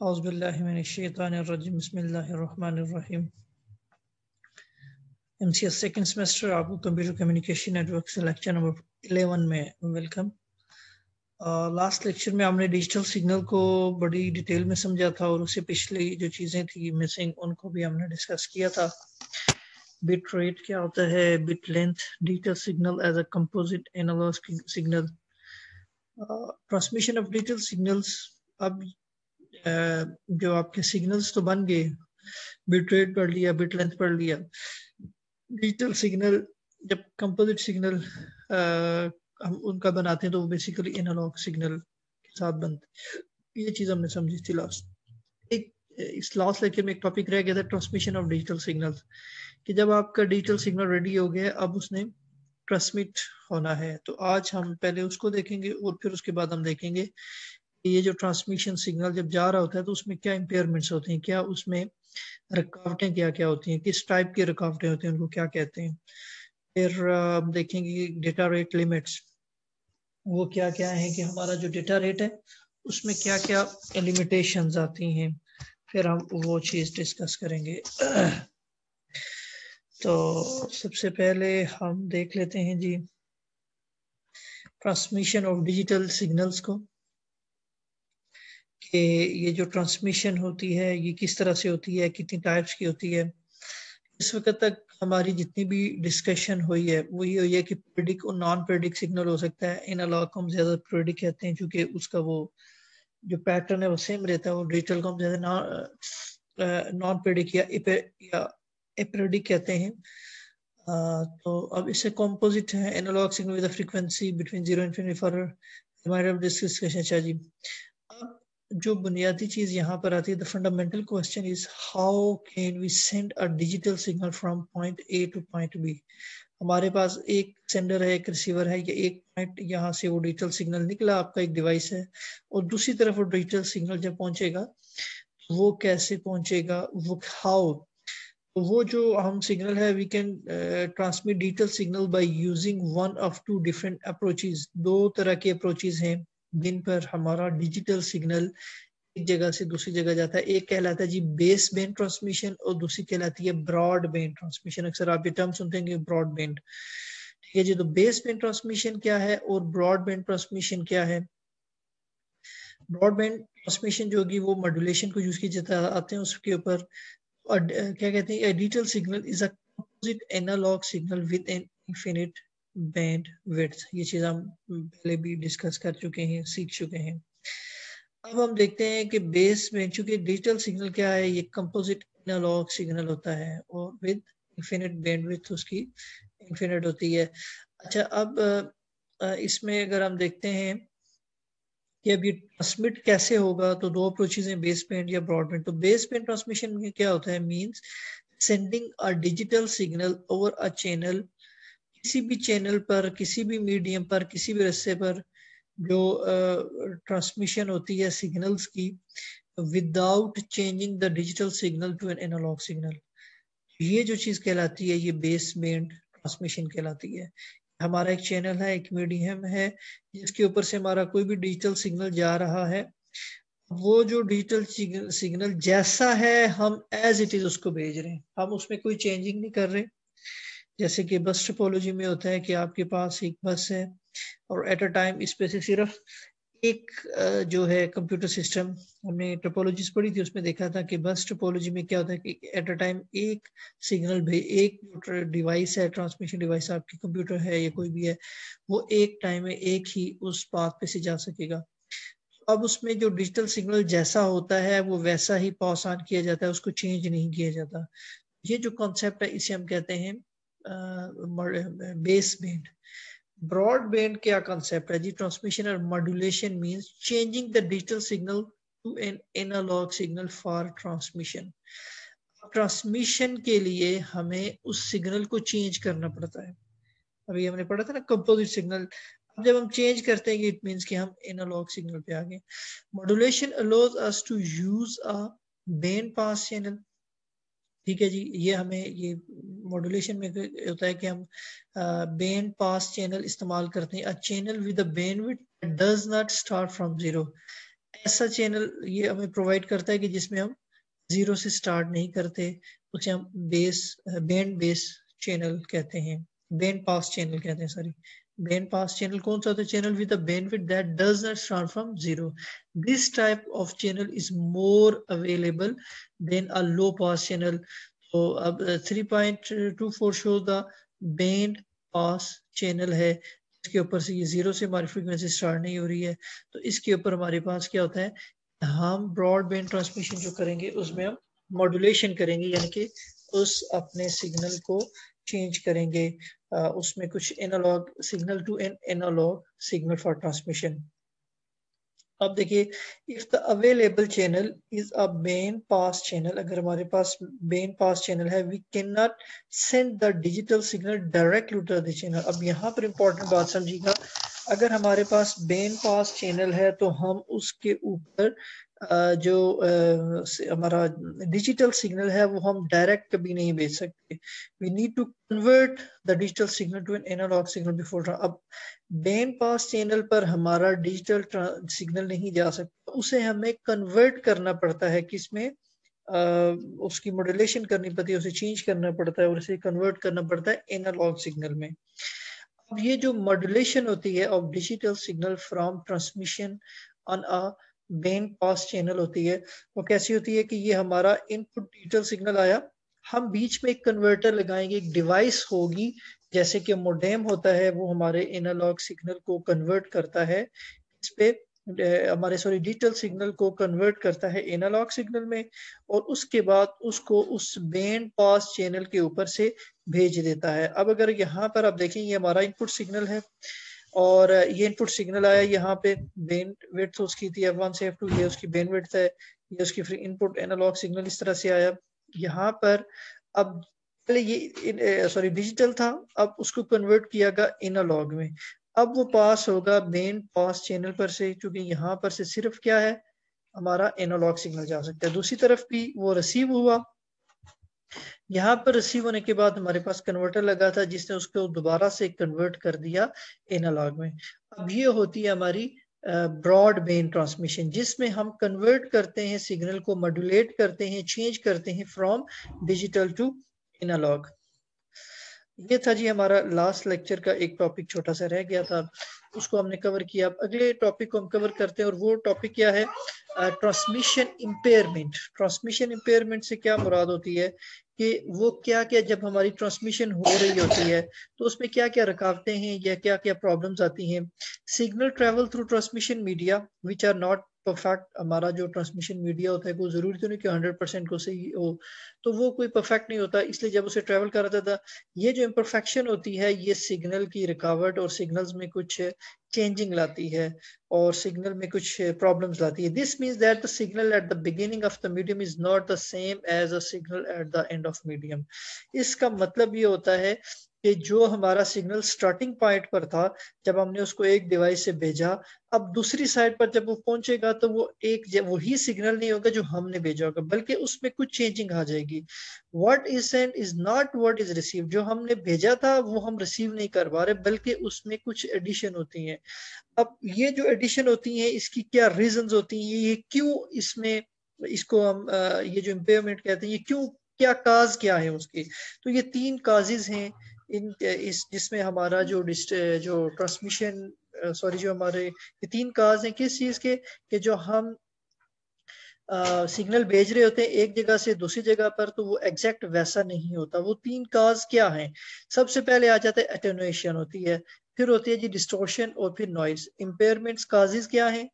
औज़ुबिल्लाहिमिनश्शैतानिर्रजीम बिस्मिल्लाहिर्रहमानिर्रहीम। MCS second semester आपको computer communication network से लेक्चर नंबर 11 में वेलकम। लास्ट लेक्चर में हमने डिजिटल सिग्नल को बड़ी डिटेल में समझा था और उससे पिछली जो चीज़ें थी मिसिंग उनको भी हमने डिस्कस किया था। बिट रेट क्या होता है, bit length, digital signal as a composite analogue signal, transmission of digital signals. अब जो आपके सिग्नल्स तो बन गए, बिट रेट पढ़ लिया, बिट लेंथ पढ़ लिया। डिजिटल सिग्नल जब कंपोजिट सिग्नल हम उनका बनाते हैं तो वो बेसिकली एनालॉग सिग्नल के साथ बनते हैं। ये चीज़ हमने समझी थी इस लास्ट लेक्चर में एक टॉपिक रह गया था ट्रांसमिशन ऑफ डिजिटल सिग्नल्स, कि जब आपका डिजिटल सिग्नल रेडी हो गया अब उसने ट्रांसमिट होना है। तो आज हम पहले उसको देखेंगे और फिर उसके बाद हम देखेंगे ये जो ट्रांसमिशन सिग्नल जब जा रहा होता है तो उसमें क्या इम्पेयरमेंट्स होते हैं, क्या उसमें रुकावटें क्या क्या होती हैं, किस टाइप की रुकावटें होती हैं, उनको क्या कहते हैं। फिर देखेंगे डेटा रेट लिमिट्स, वो क्या क्या है कि हमारा जो डेटा रेट है उसमें क्या क्या लिमिटेशंस आती हैं। फिर हम वो चीज़ डिस्कस करेंगे। तो सबसे पहले हम देख लेते हैं जी ट्रांसमिशन ऑफ डिजिटल सिग्नल्स को, कि ये जो ट्रांसमिशन होती है ये किस तरह से होती है, कितनी टाइप्स की होती है। इस वक्त तक हमारी जितनी भी डिस्कशन हुई है वो ये हुई है कि प्रेडिक्ट और नॉन प्रेडिक्ट सिग्नल हो सकता है। एनालॉग को हम ज़्यादा प्रेडिक्ट कहते हैं क्योंकि उसका वो जो पैटर्न है वो सेम रहता है, और डिजिटल को हम ज़्यादा नॉन प्रेडिक्ट या एप्रेडिक्ट कहते हैं। तो अब इससे कॉम्पोजिट है analogue signal with frequency between 0 and infinity for reminder of discussion. अच्छा जी, अब जो बुनियादी चीज यहाँ पर आती है, the fundamental question is how can we send a digital signal from point A to point B. हमारे पास एक सेंडर है, एक रिसीवर है, ये एक पॉइंट यहाँ से वो डिजिटल सिग्नल निकला, आपका एक डिवाइस है, और दूसरी तरफ वो डिजिटल सिग्नल जब पहुंचेगा वो कैसे पहुंचेगा, वो हाउ। तो वो जो हम सिग्नल है we can transmit digital signal by using one of two different approaches. दो तरह के अप्रोचेस हैं जिन पर हमारा डिजिटल सिग्नल एक जगह से दूसरी जगह जाता है। एक कहलाता है जी बेस बैंड ट्रांसमिशन और दूसरी कहलाती है ब्रॉड बैंड ट्रांसमिशन। अक्सर आप ये टर्म सुनते हैं ब्रॉड बैंड, ठीक है जी। तो बेस बैंड ट्रांसमिशन क्या है और ब्रॉड बैंड ट्रांसमिशन क्या है। ब्रॉड बैंड ट्रांसमिशन जो होगी वो मॉड्यूलेशन को यूज की जाता आते हैं उसके ऊपर, और क्या कहते हैं digital signal is a composite analogue signal with an infinite bandwidth. ये चीज हम पहले भी डिस्कस कर चुके हैं, सीख चुके हैं। अब हम देखते हैं कि बेस में चूंकि डिजिटल सिग्नल क्या है, ये कंपोजिट एनालॉग सिग्नल होता है और विद इनफिनिट बैंडविड्थ उसकी इनफिनिट होती है। अच्छा, अब इसमें अगर हम देखते हैं कि अब ये ट्रांसमिट कैसे होगा, तो दो अप्रोचेज हैं, बेस बैंड या ब्रॉड बैंड। तो बेस बैंड ट्रांसमिशन में क्या होता है, means sending a digital signal over a channel, किसी भी चैनल पर, किसी भी मीडियम पर, किसी भी रस्ते पर जो ट्रांसमिशन होती है सिग्नल्स की without changing the digital signal to an analogue signal. ये जो चीज कहलाती है ये बेस बैंड ट्रांसमिशन कहलाती है। हमारा एक चैनल है, एक मीडियम है जिसके ऊपर से हमारा कोई भी डिजिटल सिग्नल जा रहा है, वो जो डिजिटल सिग्नल जैसा है हम एज इट इज उसको भेज रहे हैं, हम उसमें कोई चेंजिंग नहीं कर रहे। जैसे कि बस टोपोलॉजी में होता है कि आपके पास एक बस है और एट अ टाइम इस पे से सिर्फ एक जो है कंप्यूटर सिस्टम, हमने टोपोलॉजीज पढ़ी थी उसमें देखा था कि बस टोपोलॉजी में क्या होता है कि एट अ टाइम एक सिग्नल एक डिवाइस है, ट्रांसमिशन डिवाइस आपकी कंप्यूटर है या कोई भी है, वो एक टाइम में एक ही उस पाथ पे से जा सकेगा। अब उसमें जो डिजिटल सिग्नल जैसा होता है वो वैसा ही पास ऑन किया जाता है, उसको चेंज नहीं किया जाता। ये जो कॉन्सेप्ट है इसे हम कहते हैं बेस बैंड। ब्रॉड बैंड क्या कॉन्सेप्ट है जी, ट्रांसमिशन और modulation means changing the digital signal to an analogue signal for transmission. Transmission के लिए हमें उस सिग्नल को चेंज करना पड़ता है। अभी हमने पढ़ा था ना कंपोजिट सिग्नल, अब जब हम चेंज करते हैं इट मींस कि हम एनालॉग सिग्नल पे आ गए। Modulation allows us to use a band pass channel, ठीक है जी। ये हमें ये मॉड्यूलेशन में होता है कि हम बैंड पास चैनल इस्तेमाल करते हैं। A channel with a bandwidth does not start from zero, ऐसा चैनल ये हमें प्रोवाइड करता है कि जिसमें हम जीरो से स्टार्ट नहीं करते, उसे हम बैंड बेस चैनल कहते हैं, बैंड पास चैनल कहते हैं, सॉरी। बैंड पास चैनल कौन सा होता है? Channel with a bandwidth that does not start from zero. This type of channel is more available than a low pass channel. तो अब 3.24 show the band pass channel है, इसके ऊपर से ये जीरो से हमारी फ्रीक्वेंसी स्टार्ट नहीं हो रही है। तो इसके ऊपर हमारे पास क्या होता है, हम ब्रॉडबैंड ट्रांसमिशन जो करेंगे उसमें हम मॉड्यूलेशन करेंगे, यानी कि उस अपने सिग्नल को चेंज करेंगे, उसमें कुछ analogue signal to an analogue signal for transmission. अब देखिए, if the available channel is a band pass channel, अगर हमारे पास बैंड पास चैनल है, we can not send the digital signal directly to the channel. अब यहाँ पर important बात समझिएगा, अगर हमारे पास बैंड पास चैनल है तो हम उसके ऊपर जो हमारा डिजिटल सिग्नल है वो हम डायरेक्ट कभी नहीं भेज सकते। We need to convert the digital signal to an analogue signal before. अब बैंड पास चैनल पर हमारा डिजिटल सिग्नल नहीं जा सकता, उसे हमें कन्वर्ट करना पड़ता है किसमें, उसकी मॉड्यूलेशन करनी पड़ती है, उसे चेंज करना पड़ता है और उसे कन्वर्ट करना पड़ता है एनालॉग सिग्नल में। अब ये जो मॉड्यूलेशन होती है of digital signal from transmission on a band pass channel होती है, वो कैसी होती है कि ये हमारा इनपुट डिजिटल सिग्नल आया, हम बीच में एक कन्वर्टर लगाएंगे, एक डिवाइस होगी जैसे कि मोडेम होता है, वो हमारे एनालॉग सिग्नल को कन्वर्ट करता है इस पे, हमारे सॉरी डिजिटल सिग्नल को कन्वर्ट करता है एनालॉग सिग्नल में, और उसके बाद उसको उस बैंड पास चैनल के ऊपर से भेज देता है। अब अगर यहाँ पर आप देखें, ये हमारा इनपुट सिग्नल है और ये इनपुट सिग्नल आया यहाँ पे, बैंड विड्थ उसकी थी F1 से F2, ये उसकी बैंड विड्थ है, ये उसकी फ्री इनपुट एनालॉग सिग्नल इस तरह से आया यहाँ पर। अब पहले ये सॉरी डिजिटल था, अब उसको कन्वर्ट किया गया एनालॉग में, अब वो पास होगा बैंड पास चैनल पर से, क्योंकि यहाँ पर से सिर्फ क्या है, हमारा एनालॉग सिग्नल जा सकता है। दूसरी तरफ भी वो रिसीव हुआ, यहाँ पर रिसीव होने के बाद हमारे पास कन्वर्टर लगा था जिसने उसको दोबारा से कन्वर्ट कर दिया एनालॉग में। अब ये होती है हमारी ब्रॉड बैंड ट्रांसमिशन, जिसमें हम कन्वर्ट करते हैं सिग्नल को, मॉड्यूलेट करते हैं, चेंज करते हैं फ्रॉम डिजिटल टू एनालॉग। ये था जी हमारा लास्ट लेक्चर का एक टॉपिक, छोटा सा रह गया था, उसको हमने कवर किया। अब अगले टॉपिक को हम कवर करते हैं और वो टॉपिक क्या है, ट्रांसमिशन इंपेयरमेंट। ट्रांसमिशन इंपेयरमेंट से क्या मुराद होती है कि वो क्या क्या जब हमारी ट्रांसमिशन हो रही होती है तो उसमें क्या क्या रुकावटें हैं या क्या क्या प्रॉब्लम्स आती हैं। Signal travel through transmission media which are not perfect. हमारा जो ट्रांसमिशन मीडिया होता है कोई जरूरी तो नहीं कि 100% को सही हो, तो वो कोई परफेक्ट नहीं होता, इसलिए जब उसे ट्रेवल कर रहा था, ये जो इम्परफेक्शन होती है ये सिग्नल की रुकावट और सिग्नल्स में कुछ चेंजिंग लाती है और सिग्नल में कुछ प्रॉब्लम्स लाती है। This means that the signal at the beginning of the medium is not the same as a signal at the end of medium. इसका मतलब ये होता है कि जो हमारा सिग्नल स्टार्टिंग पॉइंट पर था, जब हमने उसको एक डिवाइस से भेजा, अब दूसरी साइड पर जब वो पहुंचेगा तो वो वही सिग्नल नहीं होगा जो हमने भेजा होगा, बल्कि उसमें कुछ चेंजिंग आ जाएगी। What is sent is not what is receive. जो हमने भेजा था वो हम रिसीव नहीं कर पा रहे, बल्कि उसमें कुछ एडिशन होती है। अब ये जो एडिशन होती है इसकी क्या रीजंस होती हैं, ये क्यों इसमें, इसको हम ये जो इम्पेयरमेंट कहते हैं, ये क्यों, क्या काज क्या है उसके। तो ये 3 काजेज हैं इन इस जिसमें हमारा जो ट्रांसमिशन सॉरी जो हमारे ये 3 काज हैं किस चीज के, कि जो हम सिग्नल भेज रहे होते हैं एक जगह से दूसरी जगह पर, तो वो एग्जैक्ट वैसा नहीं होता। वो 3 काज क्या हैं, सबसे पहले आ जाता है एटेन्युएशन होती है, फिर होती है जी डिस्टॉर्शन और फिर नॉइज। इम्पेयरमेंट्स काजेज क्या हैं,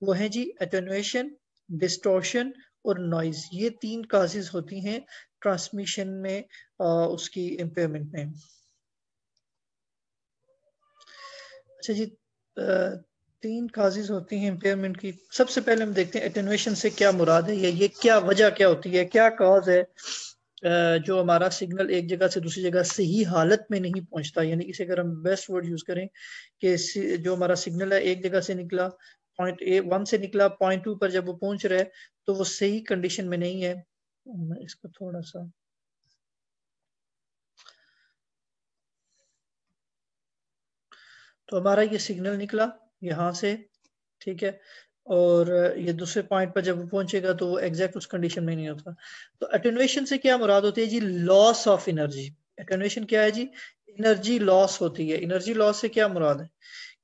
वो है जी एटेन्युएशन, डिस्टॉर्शन और नॉइज। ये 3 काजेज होती हैं ट्रांसमिशन में, उसकी इम्पेयरमेंट में। अच्छा जी, 3 काजेज होती हैं इम्पेयरमेंट की। सबसे पहले हम देखते हैं एटेन्युएशन से क्या मुराद है, ये क्या वजह क्या होती है, क्या काज है जो हमारा सिग्नल एक जगह से दूसरी जगह सही हालत में नहीं पहुंचता। यानी इसे अगर हम बेस्ट वर्ड यूज करें कि जो हमारा सिग्नल है एक जगह से निकला, पॉइंट 1 से निकला, पॉइंट 2 पर जब वो पहुंच रहा है तो वो सही कंडीशन में नहीं है। मैं इसको थोड़ा सा, तो हमारा ये सिग्नल निकला यहाँ से, ठीक है, और ये दूसरे पॉइंट पर जब वो पहुंचेगा तो वो एग्जैक्ट उस कंडीशन में नहीं होता। तो अटेनुएशन से क्या मुराद होती है जी? Loss of energy. अटेनुएशन क्या है जी? एनर्जी लॉस होती है। एनर्जी लॉस से क्या मुराद है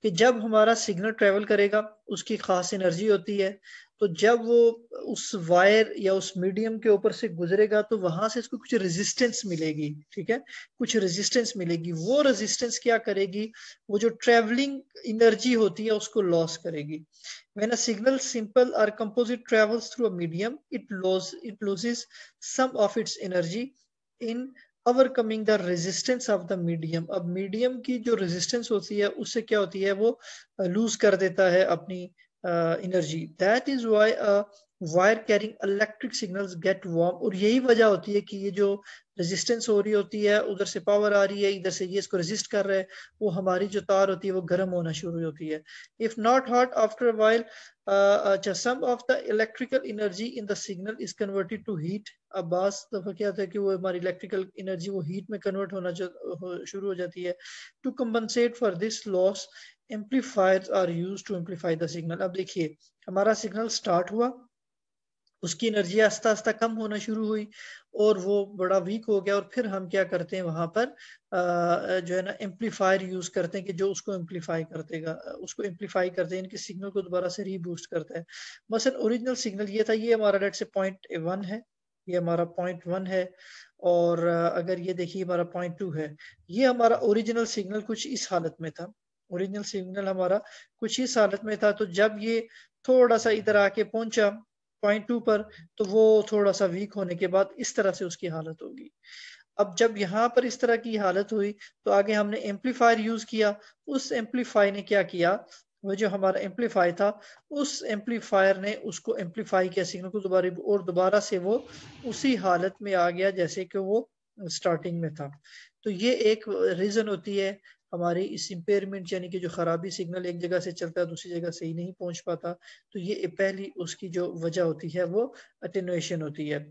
कि जब हमारा सिग्नल ट्रेवल करेगा उसकी खास एनर्जी होती है, तो जब वो उस वायर या उस मीडियम के ऊपर से गुजरेगा तो वहां से इसको कुछ रेजिस्टेंस मिलेगी, ठीक है, कुछ रेजिस्टेंस मिलेगी। वो रेजिस्टेंस क्या करेगी? वो जो ट्रेवलिंग एनर्जी होती है उसको लॉस करेगी। When a signal simple or composite travels through a medium, it loses some of its energy in overcoming the resistance of the medium। अब मीडियम की जो रेजिस्टेंस होती है उससे क्या होती है? वो लूज कर देता है अपनी energy. That is why wire carrying electric signals get warm. और यही वजह होती है कि ये जो रेजिस्टेंस हो रही होती है, उधर से पावर आ रही है, इधर से ये इसको रेजिस्ट कर रहा है, वो हमारी जो तार होती है वो गर्म होना शुरू होती है। If not hot after a while, some of the electrical energy in the signal is converted to heat। अब बास दफा क्या होता है कि वो हमारी इलेक्ट्रिकल एनर्जी वो हीट में कन्वर्ट होना शुरू हो जाती है। To compensate for this loss, amplifiers are used to amplify the signal. अब देखिए, हमारा सिग्नल स्टार्ट हुआ, उसकी एनर्जी आस्ता आस्ता कम होना शुरू हुई और वो बड़ा वीक हो गया, और फिर हम क्या करते हैं वहां पर जो है ना एम्पलीफायर यूज करते हैं कि जो उसको एम्पलीफाई कर देगा, उसको एम्पलीफाई करते हैं, इनके सिग्नल को दोबारा से रीबूस्ट करता है। मसलन ओरिजिनल सिग्नल ये था, ये हमारा लेट से पॉइंट 1 है, ये हमारा पॉइंट 1 है, और अगर ये देखिए हमारा पॉइंट 2 है। ये हमारा ओरिजिनल सिग्नल कुछ इस हालत में था। ओरिजिनल सिग्नल हमारा कुछ इस हालत में था, तो जब ये थोड़ा सा इधर आके पहुंचा पॉइंट 2 पर, तो वो थोड़ा सा वीक होने के बाद इस तरह से उसकी हालत होगी। अब जब यहाँ पर इस तरह की हालत हुई तो आगे हमने एम्पलीफायर यूज किया। उस एम्पलीफायर ने क्या किया? वो जो हमारा एम्पलीफायर था, उस एम्पलीफायर ने उसको एम्पलीफाई किया सिग्नल को दोबारा, और दोबारा से वो उसी हालत में आ गया जैसे कि वो स्टार्टिंग में था। तो ये एक रीजन होती है हमारी इस इम्पेयरमेंट, यानी कि जो खराबी, सिग्नल एक जगह से चलता है दूसरी जगह सही नहीं पहुंच पाता। तो ये पहली उसकी जो वजह होती है वो अटेनुएशन होती है।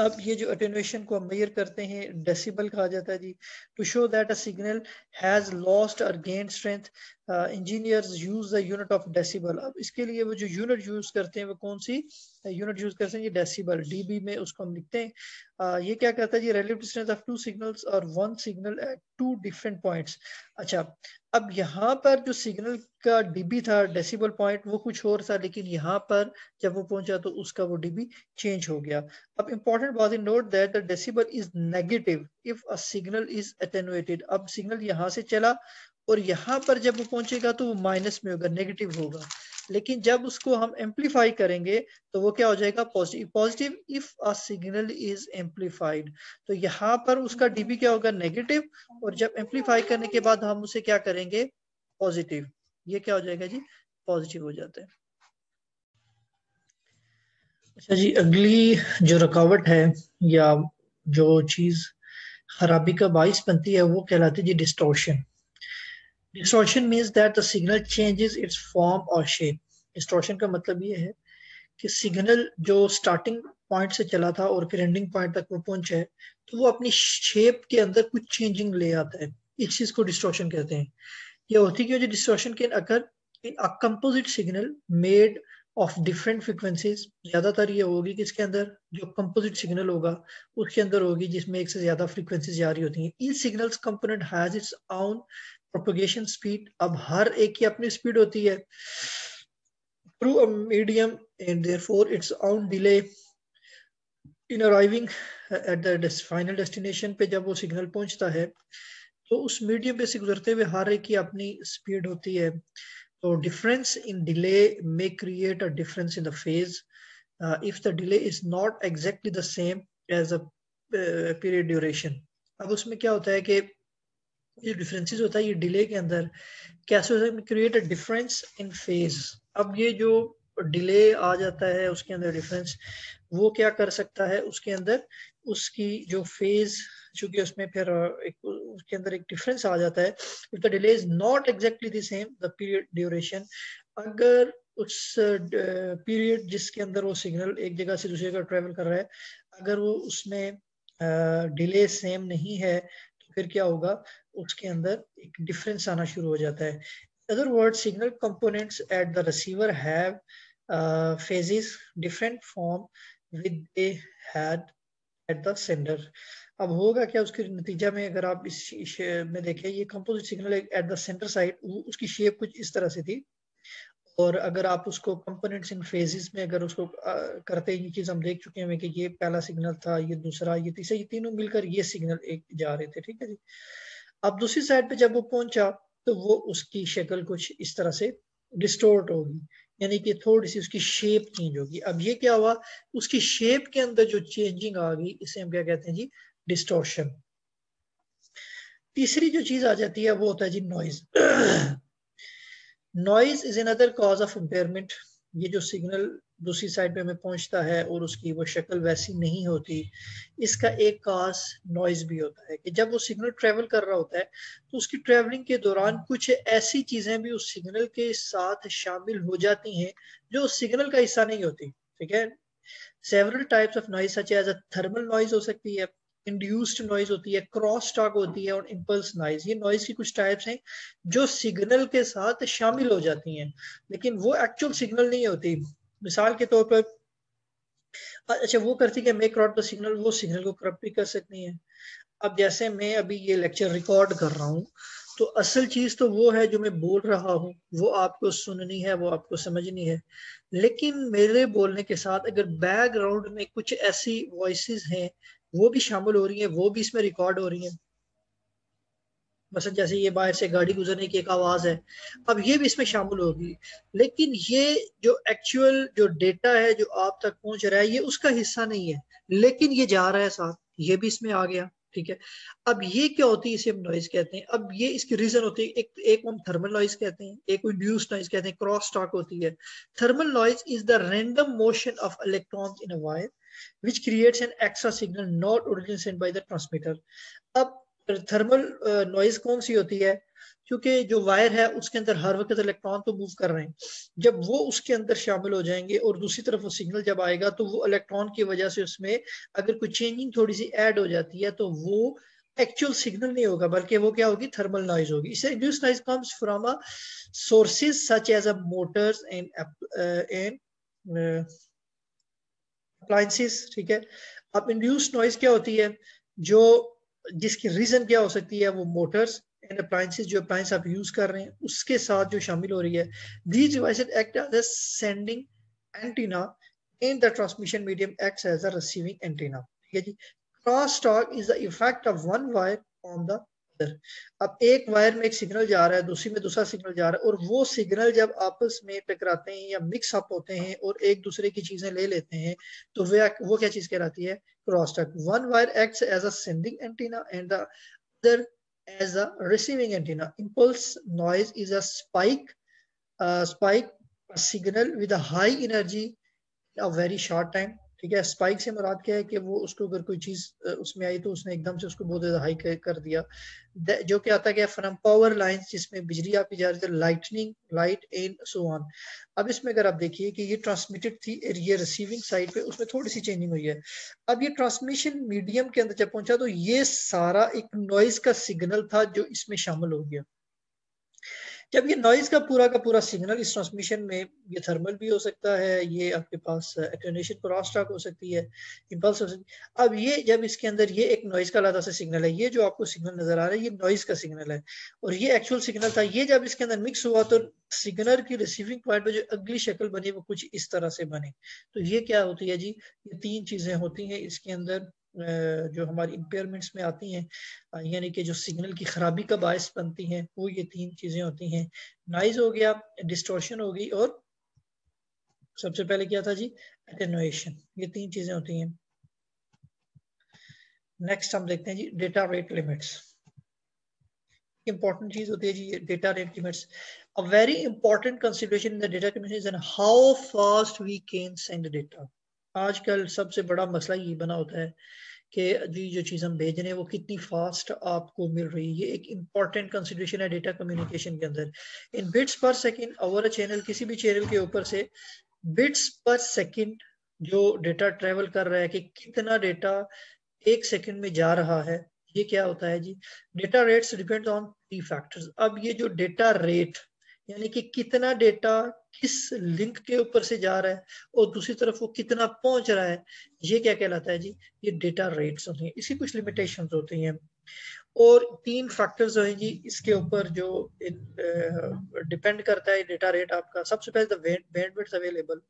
अब ये जो अटेनुएशन को हम मेजर करते हैं, डेसिबल कहा जाता है जी। To show that a signal has lost or gain strength, engineers use the unit of decibel. अब इसके लिए वो जो यूनिट यूज करते हैं वो कौन सी यूनिट यूज करते हैं? ये डेसिबल, डीबी में उसको हम लिखते हैं। ये क्या कहता है जी? Relative distance of two signals or one signal at two different points. अच्छा, अब यहाँ पर जो सिग्नल का डीबी था, डेसिबल पॉइंट, वो कुछ और था, लेकिन यहाँ पर जब वो पहुंचा तो उसका वो डीबी चेंज हो गया। अब इंपॉर्टेंट बात है, note that the decibel is negative if a signal is attenuated. अब सिग्नल यहाँ से चला और यहाँ पर जब वो पहुंचेगा तो वो माइनस में होगा, नेगेटिव होगा, लेकिन जब उसको हम एम्पलीफाई करेंगे तो वो क्या हो जाएगा? Positive. Positive if a signal is amplified, तो यहाँ पर उसका डीबी क्या होगा? नेगेटिव, और जब एम्पलीफाई करने के बाद हम उसे क्या करेंगे? पॉजिटिव। ये क्या हो जाएगा जी? पॉजिटिव हो जाता है। अच्छा जी, अगली जो रुकावट है या जो चीज खराबी का बाइस बनती है वो कहलाती है जी distortion. Distortion means that the signal changes its form or shape. Distortion का मतलब ये है कि सिग्नल जो स्टार्टिंग पॉइंट से चला था और फिर एंडिंग पॉइंट तक वो पहुंचा है, तो वो अपनी शेप के अंदर कुछ चेंजिंग ले आता है। इस चीज को डिस्टॉर्शन कहते हैं। ये होती क्यों? जो distortion can occur in a composite signal made of different frequencies. ज्यादातर ये होगी कि इसके अंदर जो कंपोजिट सिग्नल होगा उसके अंदर होगी जिसमें एक से ज्यादा फ्रीक्वेंसीज जा रही होती हैं। Each signals component has its own propagation speed. अब हर एक की अपनी स्पीड होती है through a medium, and therefore its own delay in arriving at the final destination पे। जब वो सिग्नल पहुंचता है तो उस मीडियम पे से गुजरते हुए हर एक की अपनी स्पीड होती है। So difference in delay may create a difference in the phase. If the delay is not exactly the same as a period duration. अब उसमें क्या होता है कि ये डिफरेंसेस होता है ये डिले के अंदर कैसे होता है? Create a difference in phase. अब ये जो डिले आ जाता है उसके अंदर डिफरेंस, वो क्या कर सकता है उसके अंदर? उसकी जो फेज, चूंकि उसमें फिर एक उसके अंदर एक डिफरेंस आ जाता है। If the delay is not exactly the same the period duration, अगर उस पीरियड जिसके अंदर वो सिग्नल एक जगह से दूसरी जगह ट्रेवल कर रहा है, अगर वो उसमें डिले सेम नहीं है, तो फिर क्या होगा? उसके अंदर एक डिफरेंस आना शुरू हो जाता है। other words, signal components at the receiver have phases different from with they had at the sender. अब होगा क्या उसके नतीजा में, अगर आप इस में देखें, ये composite signal at the centre side, उसकी शेप कुछ इस तरह से थी, और अगर आप उसको कंपोनेंट्स इन फेजेस में अगर उसको करते हैं, ये चीज हम देख चुके हैं कि ये पहला सिग्नल था, ये दूसरा, ये तीसरा, ये तीनों मिलकर ये सिग्नल एक जा रहे थे, ठीक है जी। अब दूसरी साइड पे जब वो पहुंचा तो वो उसकी शक्ल कुछ इस तरह से डिस्टोर्ट होगी, यानी कि थोड़ी सी उसकी शेप चेंज होगी। अब ये क्या हुआ, उसकी शेप के अंदर जो चेंजिंग आ गई, इसे हम क्या कहते हैं जी, डिस्टोर्शन। तीसरी जो चीज आ जाती है वो होता है जी noise. Noise is another cause of impairment. ये जो सिग्नल दूसरी साइड पे हमें पहुंचता है और उसकी वो शक्ल वैसी नहीं होती, इसका एक कॉज नॉइज भी होता है कि जब वो सिग्नल ट्रेवल कर रहा होता है तो उसकी ट्रेवलिंग के दौरान कुछ ऐसी चीजें भी उस सिग्नल के साथ शामिल हो जाती हैं जो उस सिग्नल का हिस्सा नहीं होती, ठीक है। Several types of noise such as a thermal noise हो सकती है, इंड्यूस्ड नॉइज होती है, क्रॉस टॉक होती है, और इम्पल्स नॉइज। ये नॉइज की कुछ टाइप्स हैं जो सिग्नल के साथ शामिल हो जाती हैं लेकिन वो एक्चुअल सिग्नल नहीं होती। मिसाल के तौर पर, अच्छा वो करती है मेक आउट द सिग्नल, वो सिग्नल को करप्ट भी कर सकती है। अब जैसे मैं अभी ये लेक्चर रिकॉर्ड कर रहा हूँ, तो असल चीज तो वो है जो मैं बोल रहा हूँ, वो आपको सुननी है, वो आपको समझनी है। लेकिन मेरे बोलने के साथ अगर बैकग्राउंड में कुछ ऐसी वॉइसेस हैं, वो भी शामिल हो रही हैं, वो भी इसमें रिकॉर्ड हो रही हैं। मतलब जैसे ये बाहर से गाड़ी गुजरने की एक आवाज है, अब ये भी इसमें शामिल होगी। लेकिन ये जो एक्चुअल जो डेटा है जो आप तक पहुंच रहा है, ये उसका हिस्सा नहीं है, लेकिन ये जा रहा है साथ, ये भी इसमें आ गया, ठीक है। अब ये क्या होती है, इसे हम नॉइज कहते हैं। अब ये इसकी रीजन होती है, एक एक हम थर्मल नॉइज कहते हैं, एक इंड्यूस्ड नॉइज कहते हैं, क्रॉस टॉक होती है। Thermal noise is the random motion of electrons in a wire which creates an extra signal not originally sent by the transmitter. अब थर्मल नॉइज कौन सी होती है, क्योंकि जो वायर है उसके अंदर हर वक्त इलेक्ट्रॉन तो मूव कर रहे हैं, जब वो उसके अंदर शामिल हो जाएंगे और दूसरी तरफ वो सिग्नल जब आएगा तो वो इलेक्ट्रॉन की वजह से उसमें अगर कोई चेंजिंग थोड़ी सी ऐड हो जाती है तो वो एक्चुअल सिग्नल नहीं होगा, बल्कि वो क्या होगी, थर्मल नॉइज होगी। इसे induce noise comes from a sources such as a motors and appliances, ठीक है। अब इंड्यूस्ड नॉइज क्या होती है, जो जिसकी रीजन क्या हो सकती है, वो मोटर्स एंड अप्लायंसेस, जो अप्लायंस आप यूज कर रहे हैं उसके साथ जो शामिल हो रही है। These devices act as a sending antenna and the transmission medium acts as a receiving antenna, ठीक है जी। Cross talk is the effect of one wire on the other. अब एक वायर में एक सिग्नल जा रहा है, दूसरी में दूसरा सिग्नल जा रहा है, और वो सिग्नल जब आपस में टकराते हैं या मिक्स अप होते हैं और एक दूसरे की चीजें ले लेते हैं, तो वो क्या चीज कहलाती है, cross talk. One wire acts as a sending antenna and the other as a receiving antenna. Impulse noise is a spike a signal with a high energy in a very short time, ठीक है। Spike से मुराद क्या है कि वो उसको अगर कोई चीज उसमें आई तो उसने एकदम से उसको बहुत ज्यादा हाई कर दिया। जो कि आता है फ्रॉम पावर लाइंस, जिसमें बिजली आपकी जा रही थी, lightning, light and so on. अब इसमें अगर आप देखिए कि ये ट्रांसमिटेड थी, ये रिसीविंग साइड पे उसमें थोड़ी सी चेंजिंग हुई है। अब ये ट्रांसमिशन मीडियम के अंदर जब पहुंचा तो ये सारा एक नॉइज का सिग्नल था जो इसमें शामिल हो गया। जब ये नॉइज का पूरा सिग्नल इस ट्रांसमिशन में, ये थर्मल भी हो सकता है, ये आपके पास एटेन्यूएशन क्रॉस टॉक हो सकती है, इंपल्स हो सकती है। अब ये जब इसके अंदर ये एक नॉइज का अलग सा सिग्नल है, ये जो आपको सिग्नल नजर आ रहा है ये नॉइज का सिग्नल है, और ये एक्चुअल सिग्नल था। ये जब इसके अंदर मिक्स हुआ तो सिग्नल की रिसीविंग पॉइंट पे जो अगली शक्ल बनी वो कुछ इस तरह से बनी। तो ये क्या होती है जी, ये तीन चीजें होती हैं इसके अंदर जो हमारी इंपेयरमेंट्स में आती हैं, यानी कि जो सिग्नल की खराबी का बायस बनती हैं, वो ये तीन चीजें होती हैं। नॉइज हो गया, डिस्टॉर्शन हो गई, और सबसे पहले क्या था जी, एटेन्युएशन। ये तीन चीजें होती हैं। नेक्स्ट हम देखते हैं जी डेटा रेट लिमिट्स। इंपॉर्टेंट चीज होती है जी data rate limits. A very important consideration in the data communication is how fast we can send data. आजकल सबसे बड़ा मसला ये बना होता है कि जी जो चीज़ हम भेज रहे हैं वो कितनी फास्ट आपको मिल रही है। ये एक इंपॉर्टेंट कंसिडरेशन है डेटा कम्युनिकेशन के अंदर। इन bits per second over a channel, किसी भी चैनल के ऊपर से बिट्स पर सेकंड जो डेटा ट्रेवल कर रहा है, कि कितना डेटा एक सेकंड में जा रहा है, ये क्या होता है जी, data rates depend on three factors. अब ये जो डेटा रेट, यानी कि कितना डेटा किस लिंक के ऊपर से जा रहा है और दूसरी तरफ वो कितना पहुंच रहा है, ये क्या कहलाता है जी, ये डेटा रेट्स होती हैं। इसकी कुछ लिमिटेशंस होती हैं और 3 फैक्टर्स जो हैं जी इसके ऊपर जो डिपेंड करता है डेटा रेट आपका। सबसे पहले द बैंडविड्थ अवेलेबल।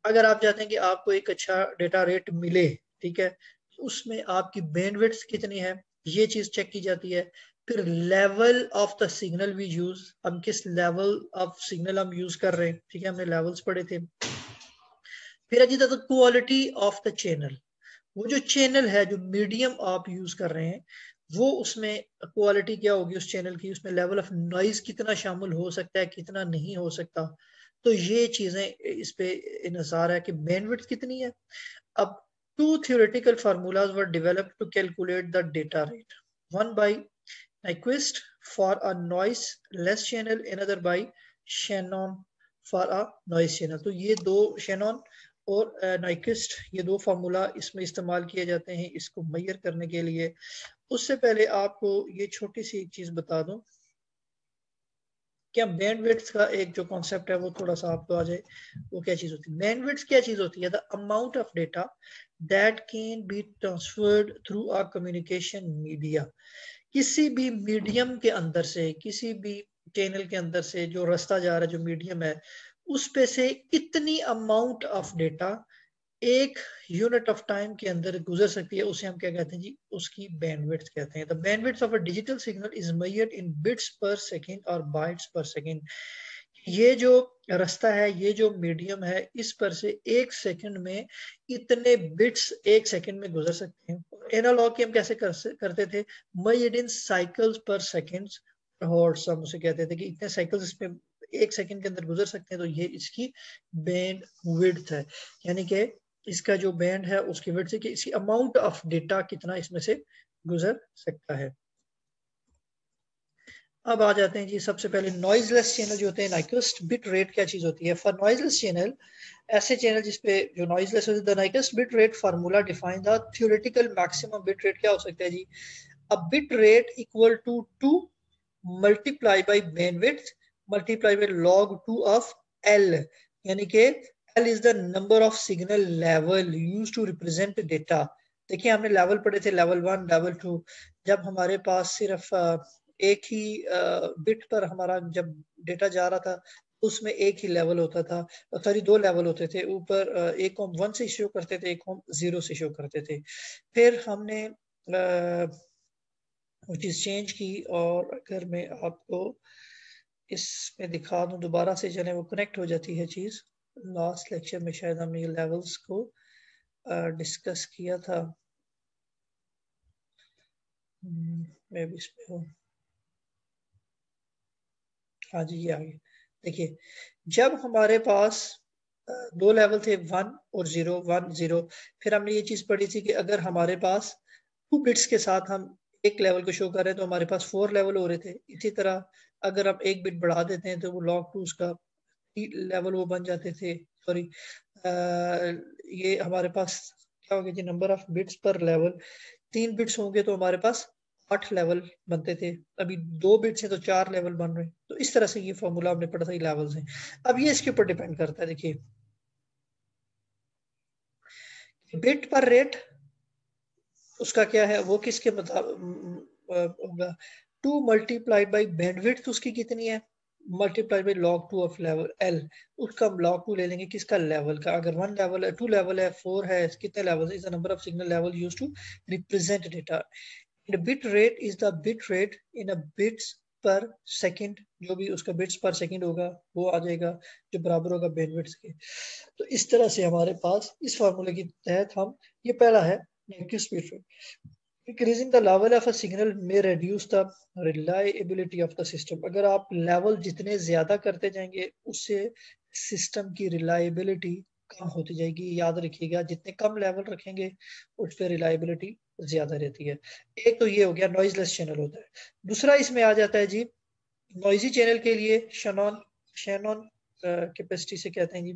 अगर आप चाहते हैं कि आपको एक अच्छा डेटा रेट मिले, ठीक है, उसमें आपकी बैंडविड्थ कितनी है ये चीज चेक की जाती है। फिर level of the signal we use, हम किस लेवल ऑफ सिग्नल हम यूज कर रहे हैं, ठीक है, हमने लेवल्स पढ़े थे। फिर है जी the quality of the channel, वो जो चैनल है, जो मीडियम आप यूज कर रहे हैं, वो उसमें क्वालिटी क्या होगी उस चैनल की, उसमें लेवल ऑफ नॉइज कितना शामिल हो सकता है, कितना नहीं हो सकता। तो ये चीजें इस पे इन्हिसार है कि बैंडविड्थ कितनी है। अब 2 theoretical formulas were developed to calculate the data rate. One by Nyquist for a noise-less channel, another by Shannon for a noise channel. तो ये दो Shannon और नाइक्विस्ट, ये दो फार्मूला इसमें इस्तेमाल किए जाते हैं इसको मेजर करने के लिए। उससे पहले आपको ये छोटी सी एक चीज बता दूं क्या बैंडविड्थ का एक जो कॉन्सेप्ट है वो थोड़ा सा आपको आ जाए। वो क्या चीज होती है, बैंडविड्थ क्या चीज होती है, the amount of data that can be transferred through a communication media. किसी भी मीडियम के अंदर से, किसी भी चैनल के अंदर से जो रास्ता जा रहा है, जो मीडियम है, उस पे से इतनी अमाउंट ऑफ डेटा एक यूनिट ऑफ टाइम के अंदर गुजर सकती है, उसे हम क्या कहते हैं जी, उसकी बैंडविड्थ कहते हैं। The bandwidth of a digital signal is measured in bits per second और बाइट्स पर सेकंड। ये जो रास्ता है, ये जो मीडियम है, इस पर से एक सेकंड में इतने बिट्स एक सेकंड में गुजर सकते हैं। एनालॉग की हम कैसे करते थे, मेजर्ड इन साइकिल्स पर सेकंड हॉर्ट्स, हम उसे कहते थे कि इतने साइकिल्स इसमें एक सेकंड के अंदर गुजर सकते हैं, तो ये इसकी बैंड विड्थ है। यानी कि इसका जो बैंड है उसकी विड्थ से कि इसकी अमाउंट ऑफ डेटा कितना इसमें से गुजर सकता है। अब आ जाते हैं जी सबसे पहले नॉइजलेस चैनल जो होते हैं, नाइक्विस्ट बिट रेट क्या चीज होती है। फॉर नॉइजलेस चैनल, ऐसे चैनल जिसपे जो नॉइजलेस होते हैं, the Nyquist bit rate formula define the theoretical maximum bit rate क्या हो सकता है जी, a bit rate equal to 2 multiply by bandwidth multiply by log 2 of L, यानी कि L is the number of signal level used to represent data. देखिए हमने level पढ़े थे, लेवल 1 लेवल 2। जब हमारे पास सिर्फ एक ही बिट पर हमारा जब डेटा जा रहा था, उसमें एक ही लेवल होता था, सॉरी 2 लेवल होते थे ऊपर, एक को हम 1 से शो करते थे, एक को हम 0 से शो करते थे। फिर हमने वो चीज चेंज की, और अगर मैं आपको इसमें दिखा दूं दोबारा से, चले वो कनेक्ट हो जाती है चीज। लास्ट लेक्चर में शायद हमने ये लेवल्स को डिस्कस किया था। मैं भी इसमें हूँ, हाँ जी ये आ गया। देखिए जब हमारे पास 2 लेवल थे, 1 और 0, 1 0, फिर हमने ये चीज पढ़ी थी कि अगर हमारे पास 2 बिट्स के साथ हम एक लेवल को शो कर रहे हैं तो हमारे पास 4 लेवल हो रहे थे। इसी तरह अगर हम एक बिट बढ़ा देते हैं तो वो log 2 उसका लेवल वो बन जाते थे। सॉरी, ये हमारे पास क्या हो गया जी, नंबर ऑफ बिट्स पर लेवल। 3 बिट्स होंगे तो हमारे पास 8 लेवल बनते थे, अभी 2 बिट्स हैं तो 4 लेवल बन रहे हैं। तो इस तरह से ये फॉर्मूला हमने पढ़ा था, ये लेवल्स हैं। अब ये इसके ऊपर डिपेंड करता है, देखिए बिट पर रेट उसका क्या है, वो किसके मुताबिक होगा, 2 मल्टीप्लाइड बाई बैंडविड्थ उसकी कितनी है, multiply by log 2 of level L। उसका हम log 2 ले लेंगे किसका, लेवल का। अगर 1 लेवल है, 2 लेवल है, 4 है, कितने लेवल है, is the number of signal level used to represent data. The bit rate is the bit rate in a bits per second, जो भी उसका बिट्स पर सेकंड होगा वो आ जाएगा, जो बराबर होगा बैंडविड्थ के। तो इस तरह से हमारे पास इस फार्मूले के तहत हम, ये पहला है किस bit rate, increasing the level of a signal may reduce the reliability of the system। अगर आप लेवल जितने ज्यादा करते जाएंगे उससे सिस्टम की रिलायबिलिटी कम होती जाएगी। याद रखिएगा जितने कम लेवल रखेंगे उस पर रिलायबिलिटी ज्यादा रहती है। एक तो ये हो गया नॉइजलेस चैनल होता है। दूसरा इसमें आ जाता है जी नॉइजी चैनल के लिए शैनॉन, शैनॉन कैपेसिटी से कहते हैं जी,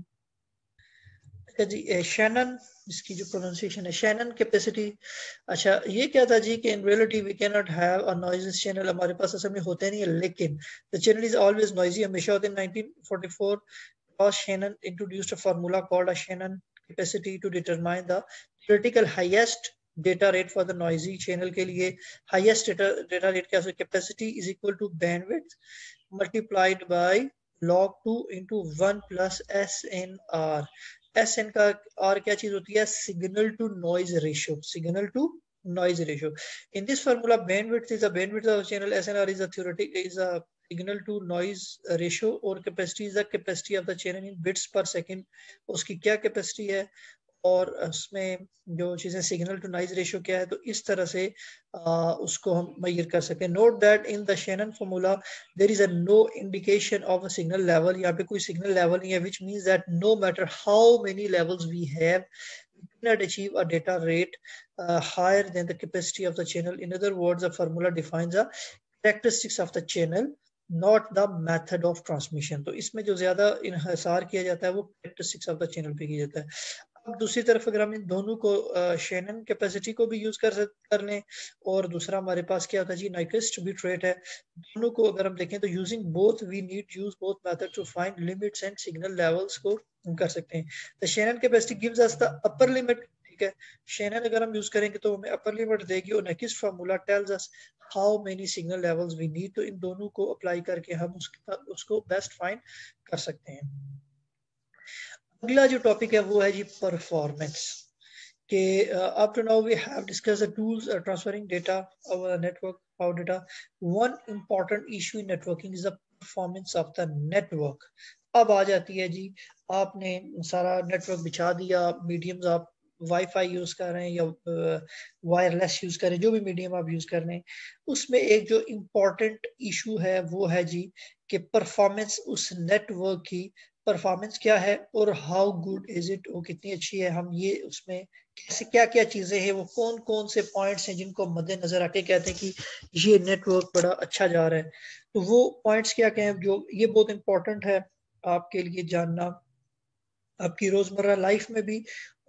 अच्छा जी, शैनन, इसकी जो प्रोनाउंसिएशन है शैनन कैपेसिटी। अच्छा ये क्या था जी कि in reality we can not have a noise channel, हमारे पास असल में होते नहीं है, लेकिन the channel is always noisy, हमेशा होते हैं। 1944 Shannon introduced a formula called a Shannon capacity to determine the theoretical highest data rate for the noisy channel के लिए highest data rate क्या है, capacity is equal to bandwidth multiplied by log 2 into 1 plus SNR। SN का R क्या चीज होती है, signal to noise ratio, signal to noise ratio। In this formula bandwidth is the bandwidth of the channel, SNR is a theoretical is a signal to noise ratio, और capacity is the capacity of the channel in bits per second, उसकी क्या capacity है और उसमें जो चीजें signal to noise ratio क्या है, तो इस तरह से उसको हम मेजर कर सकते हैं। Note that in the Shannon formula there is a no indication of a signal level, यहाँ पे कोई सिग्नल लेवल नहीं है, which means that no matter how many levels we have cannot achieve a data rate higher than the capacity of the channel. In other words, the formula defines the characteristics of the channel, not the method of transmission। तो इसमें जो ज्यादा इन्हिसार किया जाता है वो characteristics of the channel पे किया जाता है। अब दूसरी तरफ अगर हम इन दोनों को शैनन कैपेसिटी को भी यूज कर लें, और दूसरा हमारे पास क्या होता है जी, नाइक्विस्ट बिट रेट है, दोनों को अगर हम देखें तो using both we need use both method to find limits and signal levels को हम कर सकते हैं। The Shannon capacity gives us the upper limit, ठीक है, शैनन अगर हम यूज करेंगे तो हमें अपर लिमिट देगी, और Nyquist formula tells us how many signal levels we need. तो इन दोनों को अप्लाई करके हम उसको बेस्ट फाइंड कर सकते हैं। अगला जो टॉपिक है वो है जी परफॉर्मेंस के। Up to now we have discuss the tools transferring data over network, how data. One important issue in networking is the performance of the network. अब आ जाती है जी, आपने सारा नेटवर्क बिछा दिया, मीडियम्स आप वाईफाई यूज कर रहे हैं या वायरलेस यूज कर रहे हैं, जो भी मीडियम आप यूज कर रहे हैं, उसमें एक जो इम्पोर्टेंट इशू है वो है जी कि परफॉर्मेंस, उस नेटवर्क की परफॉर्मेंस क्या है और हाउ गुड इज इट, वो कितनी अच्छी है। हम ये उसमें कैसे क्या क्या चीजें हैं, वो कौन कौन से पॉइंट्स हैं जिनको मद्देनजर आके कहते हैं कि ये नेटवर्क बड़ा अच्छा जा रहा है। तो वो पॉइंट्स क्या क्या हैं जो ये बहुत इंपॉर्टेंट है आपके लिए जानना, आपकी रोजमर्रा लाइफ में भी,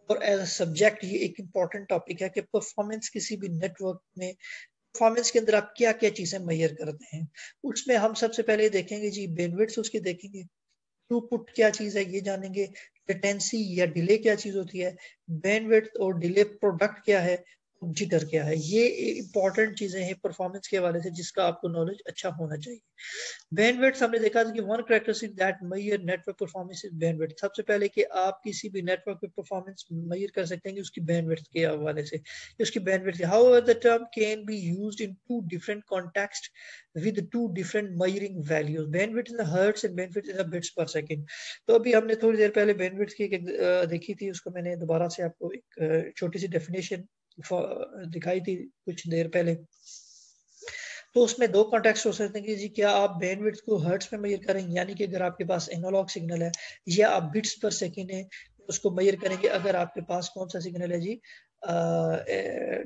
और एज अ सब्जेक्ट ये एक इम्पॉर्टेंट टॉपिक है कि परफॉर्मेंस किसी भी नेटवर्क में, परफॉर्मेंस के अंदर आप क्या क्या चीजें मेजर करते हैं। उसमें हम सबसे पहले देखेंगे जी बैंडविड्थ उसकी देखेंगे, थ्रूपुट क्या चीज है ये जानेंगे, लेटेंसी या डिले क्या चीज होती है, बैंडविड्थ और डिले प्रोडक्ट क्या है, जिटर क्या है। ये इंपॉर्टेंट चीजें हैं परफॉर्मेंस के हवाले से जिसका आपको नॉलेज अच्छा होना चाहिए। बैंडविड्थ हमने देखा था कि one characteristic that measure network performance is bandwidth. सबसे पहले कि आप किसी भी नेटवर्क पे परफॉर्मेंस मेजर कर सकते हैं कि उसकी बैंडविड्थ के हवाले से, उसकी bandwidth. However the term can be used in two different context with two different measuring values, bandwidth in the hertz and bandwidth in the bits per second. तो अभी हमने थोड़ी देर पहले बैंडविड्थ की देखी थी, उसको मैंने दोबारा से आपको एक छोटी सी डेफिनेशन दिखाई थी कुछ देर पहले। तो उसमें दो कॉन्टेक्स्ट हो सकते हैं कि जी क्या आप बैंडविड्थ को हर्ट्ज में मेजर करेंगे, यानी कि अगर आपके पास एनालॉग सिग्नल है, या आप बिट्स पर सेकंड है उसको मेजर करेंगे अगर आपके पास कौन सा सिग्नल है जी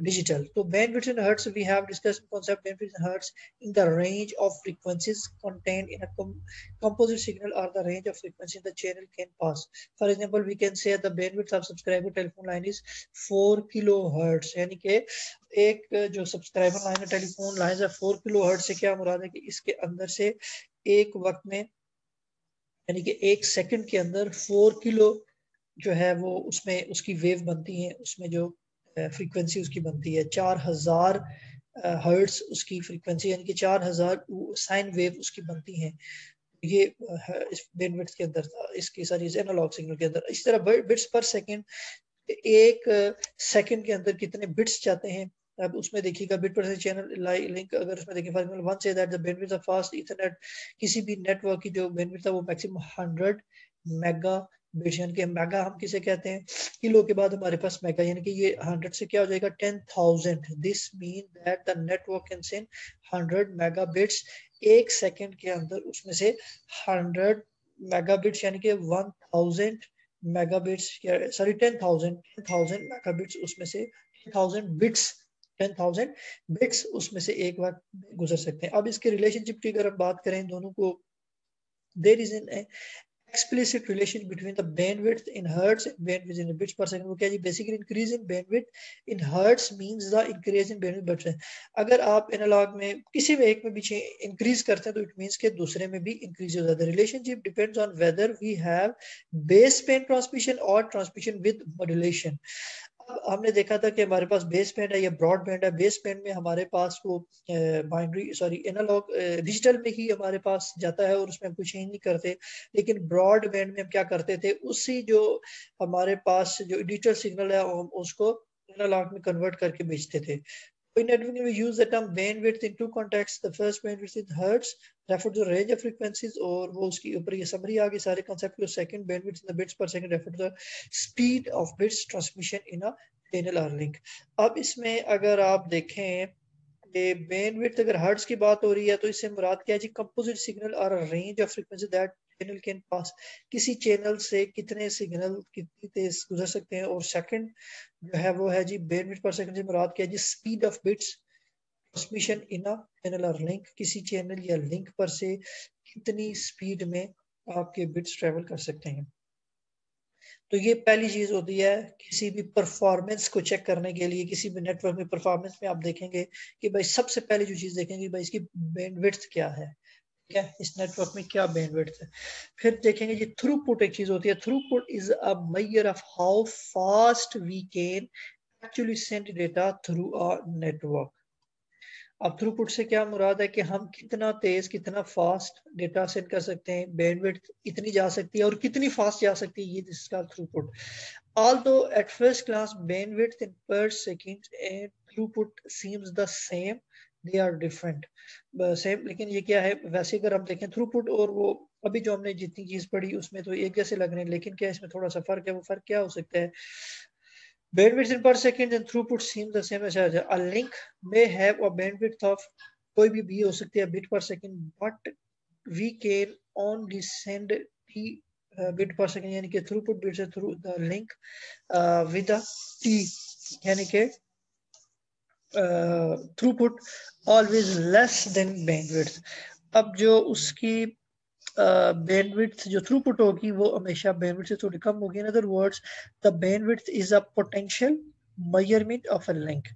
डिजिटल। तो bandwidth in hertz we have discussed concept bandwidth in hertz in the range of frequencies contained in a composite signal or the range of frequency the channel can pass. For example, we can say the bandwidth of subscriber telephone line is 4 kilohertz, यानी कि एक जो subscriber line है, telephone line है, 4 kilohertz से क्या मुराद है कि इसके अंदर से एक वक्त में, यानी कि एक सेकंड के अंदर 4 किलो जो है वो उसमें उसकी वेव बनती है, उसमें जो फ्रीक्वेंसी उसकी बनती है 4000 हर्ट्ज उसकी फ्रीक्वेंसी, यानी कि 4000 साइन वेव उसकी बनती हैं। ये इस बैंडविड्थ के अंदर था, इसकी सारी एनालॉग सिग्नल के अंदर। इस तरह बिट्स पर सेकंड, एक सेकंड के अंदर कितने बिट्स जाते हैं। अब उसमें देखिएगा बिट पर चैनल लिंक, अगर उसमें देखिए for example one say that the bandwidth of fast Ethernet, किसी भी नेटवर्क की जो बैंडविड्थ है वो मैक्सिमम 100 मेगा बिट्स, यानी कि मेगा हम किसे कहते हैं, किलो के बाद हमारे पास मेगा, यानी कि ये 100 से क्या हो जाएगा 10,000। This mean that the network can send 100 mega bits एक सेकंड के अंदर, उसमें से 100 मेगा बिट्स यानी कि 1000 मेगाबिट्स, सॉरी 10,000 मेगाबिट्स, उसमें से 10,000 बिट्स, 10,000 बिट्स उसमें से एक बार गुजर सकते हैं। अब इसके रिलेशनशिप की अगर हम बात करें दोनों को, there is an explicit relation between the bandwidth in hertz and bandwidth in bits per second. वो क्या जी, basically increase in bandwidth in hertz means the increase in bandwidth bits. अगर आप एनालॉग में किसी भी एक में भी इंक्रीज करते हैं तो इट मींस के दूसरे में भी इंक्रीज हो जाता है. Relationship depends on whether we have base band transmission और ट्रांसमिशन विद मॉड्यूलेशन. अब हमने देखा था कि हमारे पास बेस बैंड है या ब्रॉड बैंड है. बेस बैंड में हमारे पास वो बाइनरी एनालॉग डिजिटल में ही हमारे पास जाता है और उसमें हम कुछ चेंज नहीं करते. लेकिन ब्रॉड बैंड में हम क्या करते थे, उसी जो हमारे पास जो डिजिटल सिग्नल है हम उसको एनालॉग में कन्वर्ट करके भेजते थे. In networking, we use the term bandwidth in two contexts. The first bandwidth is hertz, refer to the range of frequencies, और वो उसके ऊपर ये summary आ गई सारे concept की. Second bandwidth in the bits per second refer to the speed of bits transmission in a channel or link. अब इसमें अगर आप देखें कि bandwidth अगर hertz की बात हो रही है तो इससे मुराद क्या है जी, composite signal or a range of frequency that channel can pass. किसी चैनल से कितने सिग्नल कितनी तेज गुजर सकते हैं. और सेकंड जो है वो है जी बैंडविड्थ पर सेकंड से मुराद क्या है जी, speed of bits transmission in a channel or link. किसी चैनल या लिंक पर से कितनी स्पीड में आपके बिट्स ट्रेवल कर सकते हैं. तो ये पहली चीज होती है किसी भी परफॉर्मेंस को चेक करने के लिए. किसी भी नेटवर्क में परफॉर्मेंस में आप देखेंगे कि भाई सबसे पहले जो चीज देखेंगे भाई इसकी बैंडविड्थ क्या है, ठीक है, इस नेटवर्क में क्या बैंडविड्थ है. फिर देखेंगे ये थ्रूपुट एक चीज होती है. Throughput is a measure of how fast we can actually send data through a network. अब थ्रूपुट से क्या मुराद है कि हम कितना तेज कितना फास्ट डेटा सेंड कर सकते हैं. बैंडविड्थ इतनी जा सकती है और कितनी फास्ट जा सकती है, ये इसका throughput. although at first glance bandwidth in per second and throughput seems the same, they are different. Same, लेकिन ये क्या है, वैसे अगर हम देखें थ्रूपुट और वो अभी जो हमने जितनी चीज पढ़ी उसमें तो एक जैसे लग रहे हैं, लेकिन क्या इसमें थोड़ा सा फर्क है. वो फर्क क्या हो सकता है. bandwidth in per second and throughput seem the same. A link may have a bandwidth of कोई भी हो सकती है bit per second, but we can only send t bit per second, यानी कि throughput bits through the link with the t, यानी कि throughput always less than bandwidth. अब जो उसकी bandwidth जो throughput होगी वो हमेशा bandwidth से थोड़ी कम होगी. In other words, the bandwidth is a potential measurement of a link.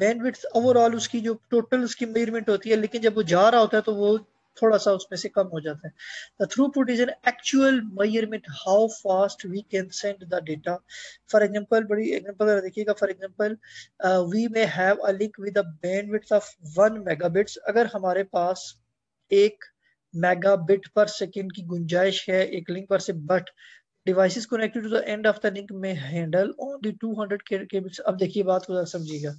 bandwidth overall उसकी जो total उसकी measurement होती है, लेकिन जब वो जा रहा होता है तो वो थोड़ा सा उसमें से कम हो जाता है. The throughput is an actual measurement how fast we can send the data. For example, बड़ी example देखिएगा. For example, we may have a link with a bandwidth of 1 megabits. अगर हमारे पास 1 मेगाबिट पर सेकेंड की गुंजाइश है एक लिंक पर से, but devices connected to the end of the link में हैंडल ओनली 200 केबिट्स. अब देखिए बात को समझिएगा.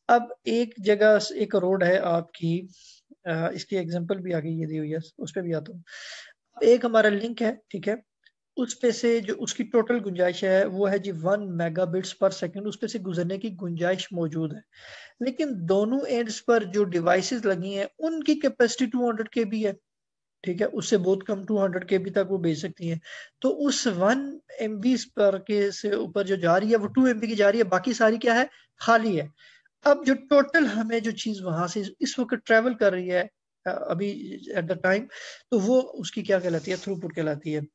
अब एक जगह एक रोड है आपकी, इसकी एग्जांपल भी आगे ये दी हुई है, उस पर भी आता हूँ. एक हमारा लिंक है, ठीक है, उस पे से जो उसकी टोटल गुंजाइश है वो है जी 1 मेगाबिट्स पर सेकंड. उस पे से गुजरने की गुंजाइश मौजूद है, लेकिन दोनों एंड्स पर जो डिवाइसेस लगी हैं उनकी कैपेसिटी 200 केबी है, ठीक है, उससे बहुत कम 200 केबी तक वो भेज सकती हैं. तो उस 1 MB पर के से ऊपर जो जा रही है वो 2 MB की जा रही है, बाकी सारी क्या है, खाली है. अब जो टोटल हमें जो चीज वहां से इस वक्त ट्रेवल कर रही है अभी एट द टाइम, तो वो उसकी क्या कहलाती है, थ्रूपुट कहलाती है.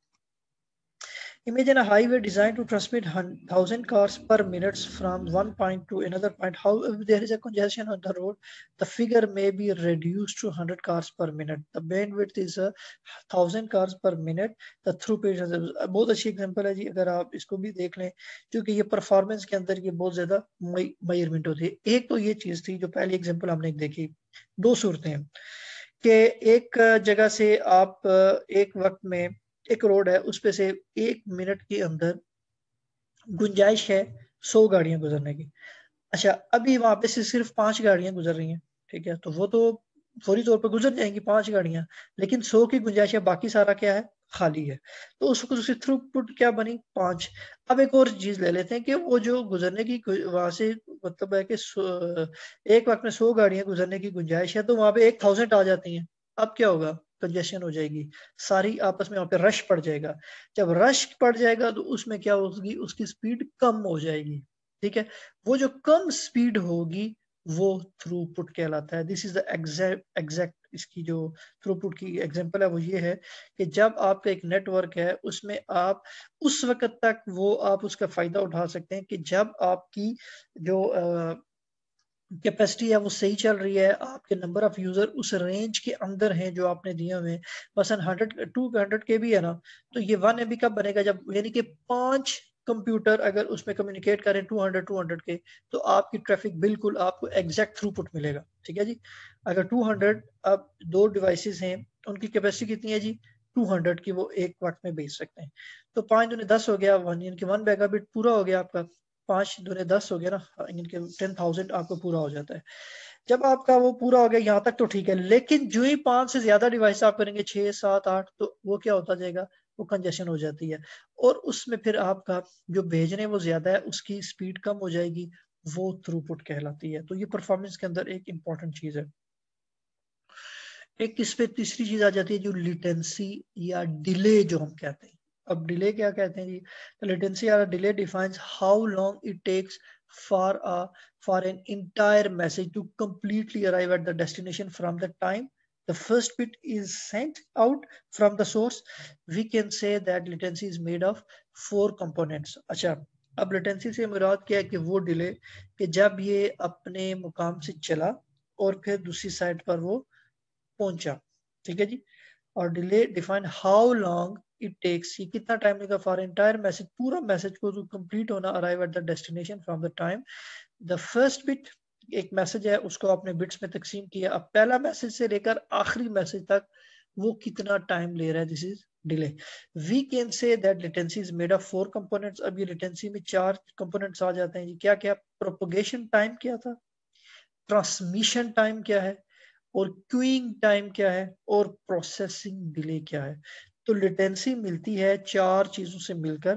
Imagine a highway designed to transmit 1,000 cars per minute from one point to another point. However, there is a congestion on the road, the figure may be reduced to 100 cars per minute. The bandwidth is 1,000 cars per minute. The throughput is बहुत अच्छी example है जी, अगर आप इसको भी देख लें, क्योंकि ये परफॉर्मेंस के अंदर ये बहुत ज्यादा मेजरमेंट होती है. एक तो ये चीज थी जो पहली एग्जांपल हमने देखी. दो सूरतें हैं कि एक जगह से आप एक वक्त में एक रोड है उस पे से 1 मिनट के अंदर गुंजाइश है 100 गाड़ियां गुजरने की. अच्छा, अभी वहां पे से सिर्फ 5 गाड़ियां गुजर रही हैं, ठीक है, तो वो तो फौरी तौर पर गुजर जाएंगी 5 गाड़ियां, लेकिन 100 की गुंजाइश है, बाकी सारा क्या है, खाली है. तो उसको उसकी थ्रूपुट क्या बनी, 5. अब एक और चीज ले लेते हैं कि वो जो गुजरने की वहां से मतलब है कि एक वक्त में 100 गाड़ियां गुजरने की गुंजाइश है, तो वहां पे 1000 आ जाती हैं. अब क्या होगा, कंजेशन हो जाएगी, सारी आपस में वहां पे रश पड़ जाएगा. जब रश पड़ जाएगा तो उसमें क्या होगी, उसकी स्पीड कम हो जाएगी, ठीक है. वो जो कम स्पीड होगी वो थ्रूपुट कहलाता है। दिस इज द एग्जैक्ट इसकी जो थ्रूपुट की एग्जांपल है वो ये है कि जब आपका एक नेटवर्क है उसमें आप उस वक्त तक वो आप उसका फायदा उठा सकते हैं कि जब आपकी जो कैपेसिटी है वो सही चल रही है, आपके नंबर ऑफ यूजर उस रेंज के अंदर हैं जो आपने दिए हुए हैं। मसलन 100 के भी है ना, तो ये 1 MB कब बनेगा जब यानी कि 5 कंप्यूटर अगर उसमें कम्युनिकेट करें 200 के, तो आपकी ट्रैफिक बिल्कुल आपको एग्जैक्ट थ्रूपुट मिलेगा। ठीक है जी। अगर 200 अब 2 डिवाइसेस हैं, उनकी कैपेसिटी कितनी है जी 200 की, वो एक वक्त में भेज सकते हैं। तो 5 दूनी 10 हो गया, 1 मेगाबिट पूरा हो गया आपका। 5 दूनी 10 हो गया ना, इनके 10,000 आपको पूरा हो जाता है। जब आपका वो पूरा हो गया यहाँ तक तो ठीक है, लेकिन जो ही 5 से ज्यादा डिवाइस आप करेंगे 6 7 8, तो वो क्या होता जाएगा, वो कंजेशन हो जाती है और उसमें फिर आपका जो भेजने वो ज्यादा है उसकी स्पीड कम हो जाएगी, वो थ्रूपुट कहलाती है। तो ये परफॉर्मेंस के अंदर एक इंपॉर्टेंट चीज है। एक इस पे तीसरी चीज आ जाती है जो लिटेंसी या डिले जो हम कहते हैं। अब डिले क्या कहते हैं जी, लिटेंसी या delay defines how long it takes for for an entire message to completely arrive at the destination from the time the first bit is sent out from the source. We can say that latency is made of 4 components. अच्छा, अब latency से मुराद क्या है कि वो delay कि जब ये अपने मुकाम से चला और फिर दूसरी साइड पर वो पहुंचा। ठीक है जी। और delay define how long it takes, ये कितना टाइम लेगा फॉर एंटायर मैसेज, पूरा मैसेज को कंप्लीट होना, arrive at the destination from the time the first bit. एक मैसेज है उसको आपने बिट्स में तकसीम किया, अब पहला मैसेज से लेकर आखिरी मैसेज तक वो कितना टाइम ले रहा है, this is delay. We can say that latency is made of 4 components. अब ये लेटेंसी में 4 कंपोनेंट्स आ जाते हैं जी। क्या क्या, प्रोपोगेशन टाइम क्या था, ट्रांसमिशन टाइम क्या है, और क्यूइंग टाइम क्या है, और प्रोसेसिंग डिले क्या है। तो लेटेंसी मिलती है 4 चीजों से मिलकर।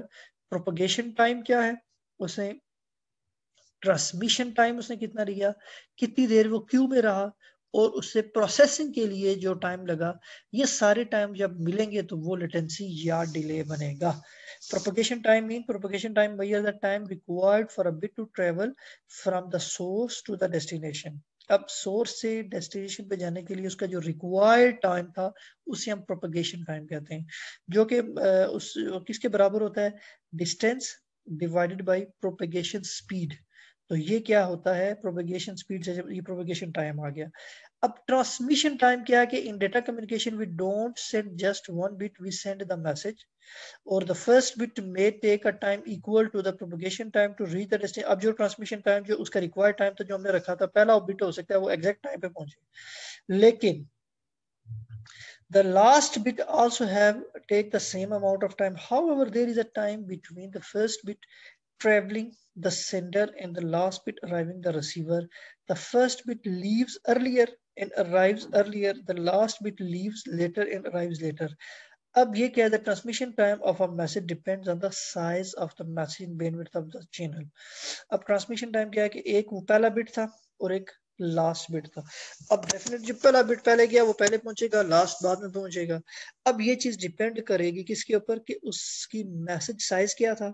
प्रोपगेशन टाइम क्या है, उसे ट्रांसमिशन टाइम उसने कितना लिया, कितनी देर वो क्यू में रहा, और उससे प्रोसेसिंग के लिए जो टाइम लगा, ये सारे टाइम जब मिलेंगे तो वो लेटेंसी या डिले बनेगा। Propagation time mean, propagation time measures the time required for a bit to travel from the source to the destination। अब सोर्स से डेस्टिनेशन पे जाने के लिए उसका जो रिक्वायर्ड टाइम था उसे हम प्रोपगेशन टाइम कहते हैं, जो कि उस किसके बराबर होता है, distance divided by propagation speed. तो ये क्या होता है, प्रोपगेशन स्पीड से जब ये प्रोपगेशन टाइम आ गया। अब ट्रांसमिशन टाइम क्या है कि in data communication we don't send just one bit, we send the message, और the first bit may take a time equal to the propagation time to reach the destination। अब जो transmission time जो उसका required time था जो हमने रखा था, पहला बिट हो सकता है वो एग्जैक्ट टाइम पे पहुंचे, लेकिन the last bit also have take the same amount of time। However, there is a time between the first bit traveling the sender and the last bit arriving the receiver। The first bit leaves earlier and arrives earlier, the last bit leaves later and arrives later। अब ये क्या है, the transmission time of a message depends on the size of the messaging bandwidth of the channel. अब transmission time क्या है कि एक वो पहला बिट था और एक लास्ट बिट था। अब डेफिनेट जो पहला बिट पहले गया वो पहले पहुंचेगा, लास्ट बाद में पहुंचेगा। अब ये चीज डिपेंड करेगी किसके ऊपर कि उसकी मैसेज साइज क्या था।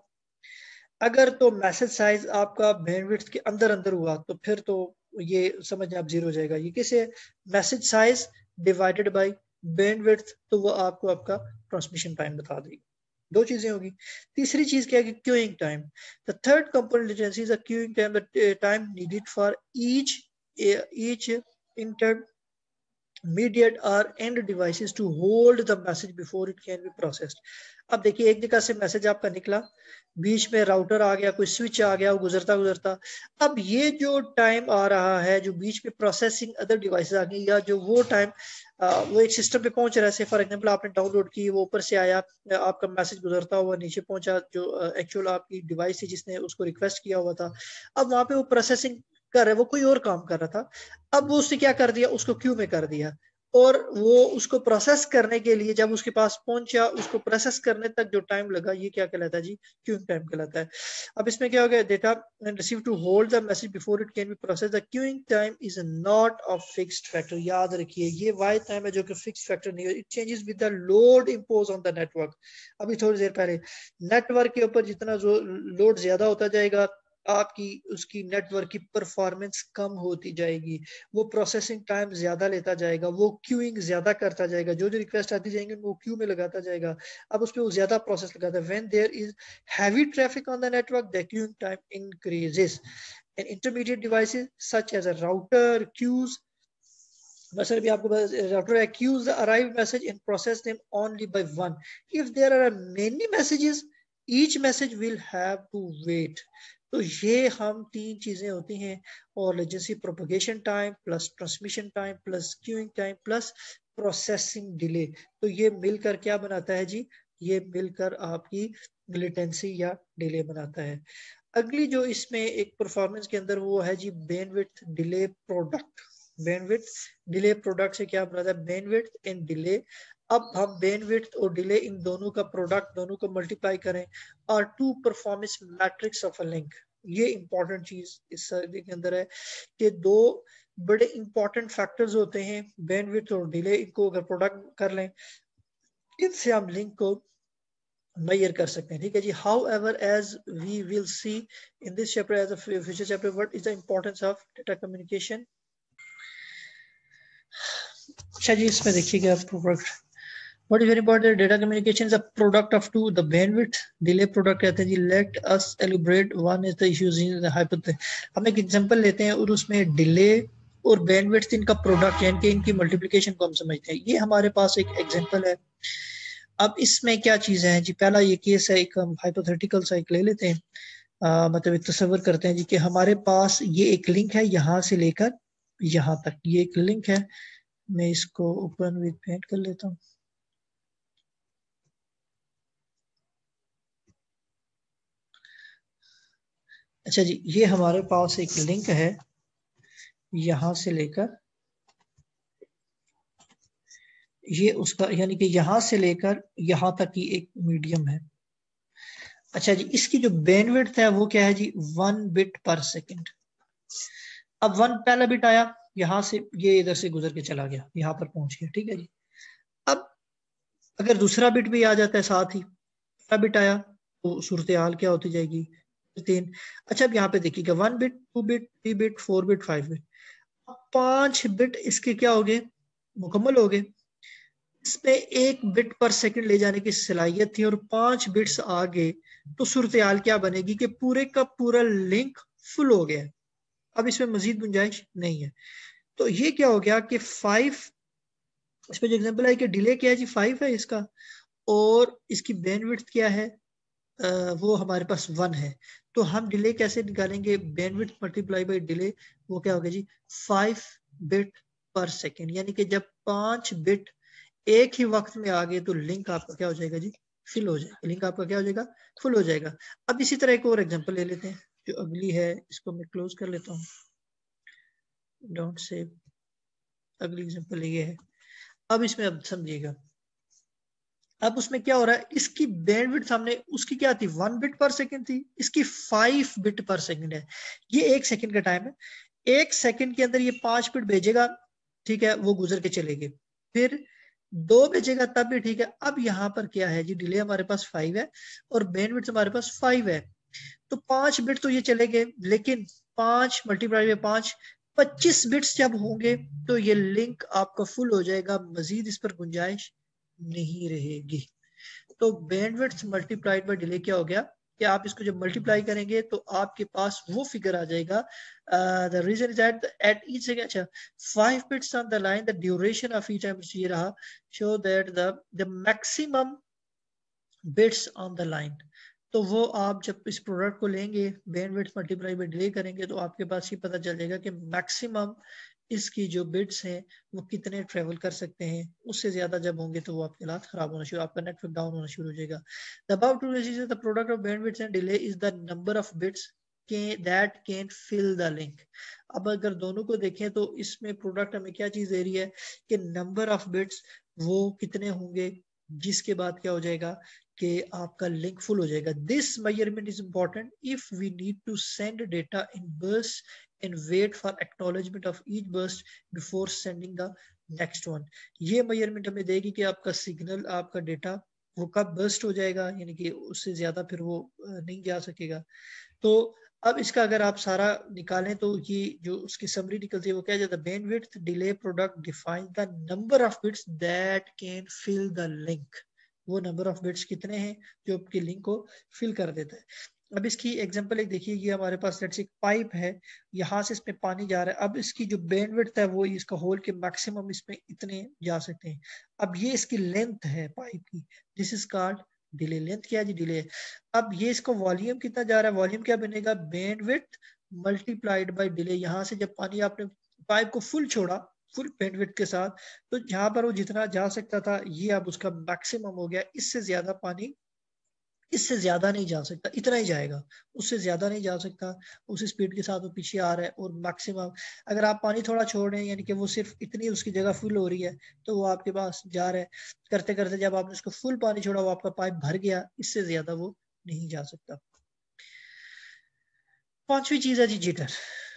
अगर तो मैसेज साइज आपका बैंडविड्थ के अंदर अंदर हुआ तो फिर तो ये समझ आप जीरो हो जाएगा। ये किसे, message size divided by bandwidth, तो वो आपको आपका ट्रांसमिशन टाइम बता देगी। दो चीजें होगी। तीसरी चीज क्या है कि queuing time. The third component latency is a queuing time, the time needed for each intermediate or end devices to hold the message before it can be processed। अब देखिए एक जगह से मैसेज आपका निकला, बीच में राउटर आ गया, कोई स्विच आ गया, गुजरता गुजरता, अब ये जो टाइम आ रहा है जो बीच में प्रोसेसिंग अदर डिवाइसेस आ गई, या जो वो टाइम वो एक सिस्टम पे पहुंच रहा है, फॉर एग्जांपल आपने डाउनलोड की, वो ऊपर से आया, आपका मैसेज गुजरता हुआ नीचे पहुंचा जो एक्चुअल आपकी डिवाइस थी जिसने उसको रिक्वेस्ट किया हुआ था। अब वहां पे वो प्रोसेसिंग कर रहा है, वो कोई और काम कर रहा था, अब वो उसने क्या कर दिया, उसको क्यू में कर दिया, और वो उसको प्रोसेस करने के लिए जब उसके पास पहुंचा, उसको प्रोसेस करने तक जो टाइम लगा, ये क्या कहलाता है जी, क्यूइंग टाइम कहलाता है। अब इसमें क्या हो गया, data and receive to hold the message before it can be process. The queuing time is not a fixed factor. याद रखिए ये वाई टाइम है जो कि फिक्स्ड फैक्टर नहीं है, it changes with the load impose on the network. अभी थोड़ी देर पहले नेटवर्क के ऊपर जितना जो लोड ज्यादा होता जाएगा आपकी उसकी नेटवर्क की परफॉर्मेंस कम होती जाएगी, वो प्रोसेसिंग टाइम ज्यादा लेता जाएगा, वो क्यूइंग ज्यादा करता जाएगा, जो जो रिक्वेस्ट आती जाएंगे वो क्यू में लगाता जाएगा, अब उस पर वो ज्यादा प्रोसेस लगाता है। When there is heavy traffic on the network the queuing time increases and intermediate devices such as a router queues muscle भी आपको router accuse the arrived message and process them only by one. If there are many messages, each message will have to wait. तो ये हम तीन चीजें होती हैं और latency propagation time plus transmission time plus queuing time plus processing delay, तो ये मिलकर क्या बनाता है जी, ये मिलकर आपकी लेटेंसी या डिले बनाता है। अगली जो इसमें एक परफॉर्मेंस के अंदर वो है जी bandwidth delay product. Bandwidth delay product से क्या बनाता है, बैंडविड्थ एंड डिले। अब हम बैंडविड्थ और डिले इन दोनों का प्रोडक्ट दोनों को मल्टीप्लाई करें और two performance metrics of a link. ये इंपॉर्टेंट चीज इस सर्वे के अंदर है कि दो बड़े इंपॉर्टेंट फैक्टर्स होते हैं बैंडविड्थ और डिले, इनको अगर प्रोडक्ट कर लें इनसे हम लिंक को मेजर कर सकते हैं। ठीक है जी। However as we will see in this chapter as a future chapter what is the importance of data communication. अच्छा जी, इसमें देखिएगा product what is very important, data communication is a product of two the bandwidth delay product कहते हैं जी। Let us elaborate one is the issues in the hypothesis. हम एक example लेते हैं और उसमें डिले और बैंडविड्थ इनका प्रोडक्ट यानी कि इनकी मल्टीप्लिकेशन को हम समझते हैं। ये हमारे पास एक एग्जांपल है। अब इसमें क्या चीजें हैं जी, पहला ये केस है, एक हम हाइपोथेटिकल सा एक ले लेते हैं, मतलब एक तस्वर करते हैं जी कि हमारे पास ये एक लिंक है यहाँ से लेकर यहाँ तक, ये एक लिंक है। मैं इसको ओपन विद पेंट कर लेता हूँ। अच्छा जी, ये हमारे पास एक लिंक है यहां से लेकर ये उसका यानी कि यहां से लेकर यहां तक की एक मीडियम है। अच्छा जी, इसकी जो बैंडविड्थ है वो क्या है जी, 1 बिट पर सेकेंड। अब वन पहला बिट आया यहां से, ये इधर से गुजर के चला गया यहां पर पहुंच गया। ठीक है जी। अब अगर दूसरा बिट भी आ जाता है साथ ही, पहला बिट आया तो सूरत हाल क्या होती जाएगी, 3। अच्छा अब यहाँ पे देखिएगा 1 bit 2 bit 3 bit 4 bit 5 bit, 5 bit इसके क्या हो गए, मुकम्मल हो गए। इसमें 1 बिट पर सेकंड ले जाने की सलाहियत थी और 5 बिट्स आ गए, तो सूरत हाल क्या बनेगी कि पूरे का पूरा लिंक फुल हो गया। अब इसमें मजीद गुंजाइश नहीं है। तो ये क्या हो गया कि 5, इस पे जो एग्जांपल है कि डिले क्या है जी 5 है इसका, और इसकी बैंडविड्थ क्या है, वो हमारे पास 1 है। तो हम डिले कैसे निकालेंगे, बैंडविड्थ मल्टीप्लाई बाय डिले, वो क्या होगा जी 5 बिट पर सेकेंड, यानी कि जब 5 बिट एक ही वक्त में आ गए तो लिंक आपका क्या हो जाएगा जी, फिल हो जाएगा। लिंक आपका क्या हो जाएगा, फुल हो जाएगा। अब इसी तरह एक और एग्जांपल ले लेते हैं जो अगली है, इसको मैं क्लोज कर लेता हूँ, डोंट सेव। अगली एग्जांपल ये है। अब इसमें अब समझिएगा, अब उसमें क्या हो रहा है, इसकी बैंडविड्थ सामने उसकी क्या थी 1 बिट पर सेकेंड थी, इसकी 5 बिट पर सेकेंड है। ये 1 सेकेंड का टाइम है, 1 सेकेंड के अंदर ये 5 बिट भेजेगा। ठीक है, वो गुजर के चलेगी, फिर 2 भेजेगा तब भी ठीक है। अब यहाँ पर क्या है जी, डिले हमारे पास 5 है और बैंडविड्थ हमारे पास 5 है, तो 5 बिट तो ये चले गए, लेकिन 5 मल्टीप्लाई में 5 25 बिट्स जब होंगे तो ये लिंक आपका फुल हो जाएगा, मजीद इस पर गुंजाइश नहीं रहेगी। तो बैंडविड्थ मल्टीप्लाइड बाय डिले क्या हो गया कि आप इसको जब मल्टीप्लाई करेंगे तो आपके पास वो फिगर आ जाएगा। The reason is at each second, अच्छा 5 bits on the line, the duration of each time ये रहा, show that the maximum bits on the line. तो वो आप जब इस प्रोडक्ट को लेंगे बैंडविड्थ मल्टीप्लाई बाय डिले करेंगे तो आपके पास ये पता चल जाएगा कि मैक्सिमम इसकी जो बिट्स हैं वो कितने ट्रेवल कर सकते हैं। उससे ज्यादा जब होंगे तो वो आपके हालात खराब होना शुरू, आपका नेटवर्क डाउन होना शुरू हो जाएगा। The about to the product of bandwidth and delay is the number of bits that can fill the link। अब अगर दोनों को देखें तो इसमें प्रोडक्ट हमें क्या चीज दे रही है कि नंबर ऑफ बिट्स वो कितने होंगे, जिसके बाद क्या हो जाएगा कि आपका लिंक फुल हो जाएगा। This measurement is important if we need to send data in burst and wait for acknowledgement of each burst before sending the next one. ये मेजरमेंट हमें देगी कि आपका सिग्नल, आपका डेटा वो कब बर्स्ट हो जाएगा, यानी कि उससे ज्यादा फिर वो नहीं जा सकेगा। तो अब इसका अगर आप सारा निकालें तो ये जो उसकी समरी निकलती है वो क्या जाता है, bandwidth delay product define the number of bits that can fill the link. वो नंबर ऑफ बिट्स कितने हैं जो आपके लिंक को फिल कर देता है। अब इसकी एग्जांपल एक देखिए, ये हमारे पास लेट्स एक पाइप है, यहाँ से इसमें पानी जा रहा है। अब इसकी जो बैंडविड्थ है वो इसका होल के मैक्सिमम इसमें इतने जा सकते हैं। अब ये इसकी लेंथ है पाइप की, this is called delay. Length क्या है जी, डिले। अब ये इसका वॉल्यूम कितना जा रहा है, वॉल्यूम क्या बनेगा, बैंडविड्थ मल्टीप्लाइड बाय डिले। यहाँ से जब पानी आपने पाइप को फुल छोड़ा, फुल बैंडविड्थ के साथ, तो जहां पर वो जितना जा सकता था ये अब उसका मैक्सिमम हो गया। इससे ज्यादा पानी, इससे ज्यादा नहीं जा सकता, इतना ही जाएगा, उससे ज्यादा नहीं जा सकता। उस स्पीड के साथ वो पीछे आ रहा है। और मैक्सिमम अगर आप पानी थोड़ा छोड़ रहे हैं, यानी कि वो सिर्फ इतनी उसकी जगह फुल हो रही है, तो वो आपके पास जा रहा है। करते करते जब आपने उसको फुल पानी छोड़ा, वो आपका पाइप भर गया, इससे ज्यादा वो नहीं जा सकता। पांचवी चीज है जी जिटर।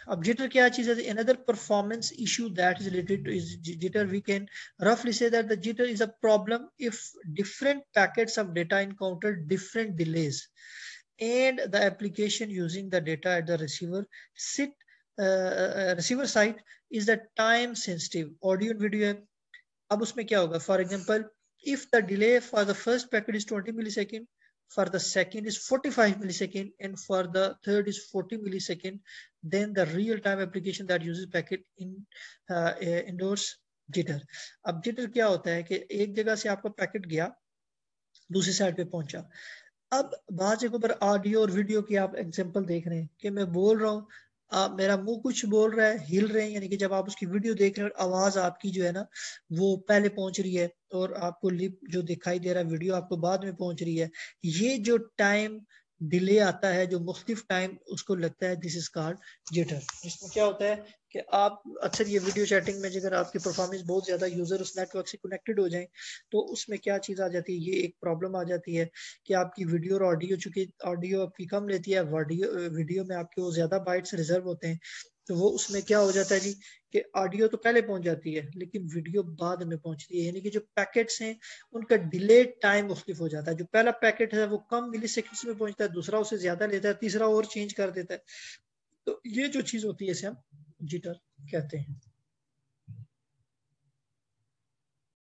अब जिटर क्या चीज है, another performance issue that is related to is jitter. We can roughly say that the jitter is a problem if different packets of data encounter different delays and the application using the data at the receiver side is the time sensitive audio and video है। अब उसमें क्या होगा, for example if the delay for the first packet is 20 millisecond, for the second is 45 millisecond, and for the third is 40 millisecond, then the real time application that uses packet in endorse jitter. अब jitter क्या होता है कि एक जगह से आपका packet गया, दूसरी साइड पे पहुंचा। अब बात एक ऊपर ऑडियो और वीडियो की आप एग्जांपल देख रहे हैं कि मैं बोल रहा हूँ, मेरा मुंह कुछ बोल रहा है, हिल रहे हैं, यानी कि जब आप उसकी वीडियो देख रहे हैं आवाज आपकी जो है ना वो पहले पहुंच रही है, और आपको लिप जो दिखाई दे रहा है वीडियो आपको बाद में पहुंच रही है। ये जो टाइम डिले आता है, जो मुख्तलिफ टाइम उसको लगता है, दिस इज कॉल्ड जिटर। इसमें क्या होता है कि आप अक्सर ये वीडियो चैटिंग में अगर आपकी परफॉर्मेंस बहुत ज्यादा यूजर उस नेटवर्क से कनेक्टेड हो जाए, तो उसमें क्या चीज आ जाती है, ये एक प्रॉब्लम आ जाती है कि आपकी वीडियो और ऑडियो, चूंकि ऑडियो आपकी कम लेती है, वीडियो में आपके वो ज्यादा बाइट्स रिजर्व होते हैं, तो वो उसमें क्या हो जाता है जी कि ऑडियो तो पहले पहुंच जाती है लेकिन वीडियो बाद में पहुंचती है। यानी कि जो पैकेट्स हैं उनका डिले टाइम मुख्तलिफ हो जाता है। जो पहला पैकेट है वो कम मिली सेकेंड्स में पहुंचता है, दूसरा उससे ज्यादा लेता है, तीसरा और चेंज कर देता है। तो ये जो चीज होती है इसे हम जिटर कहते हैं।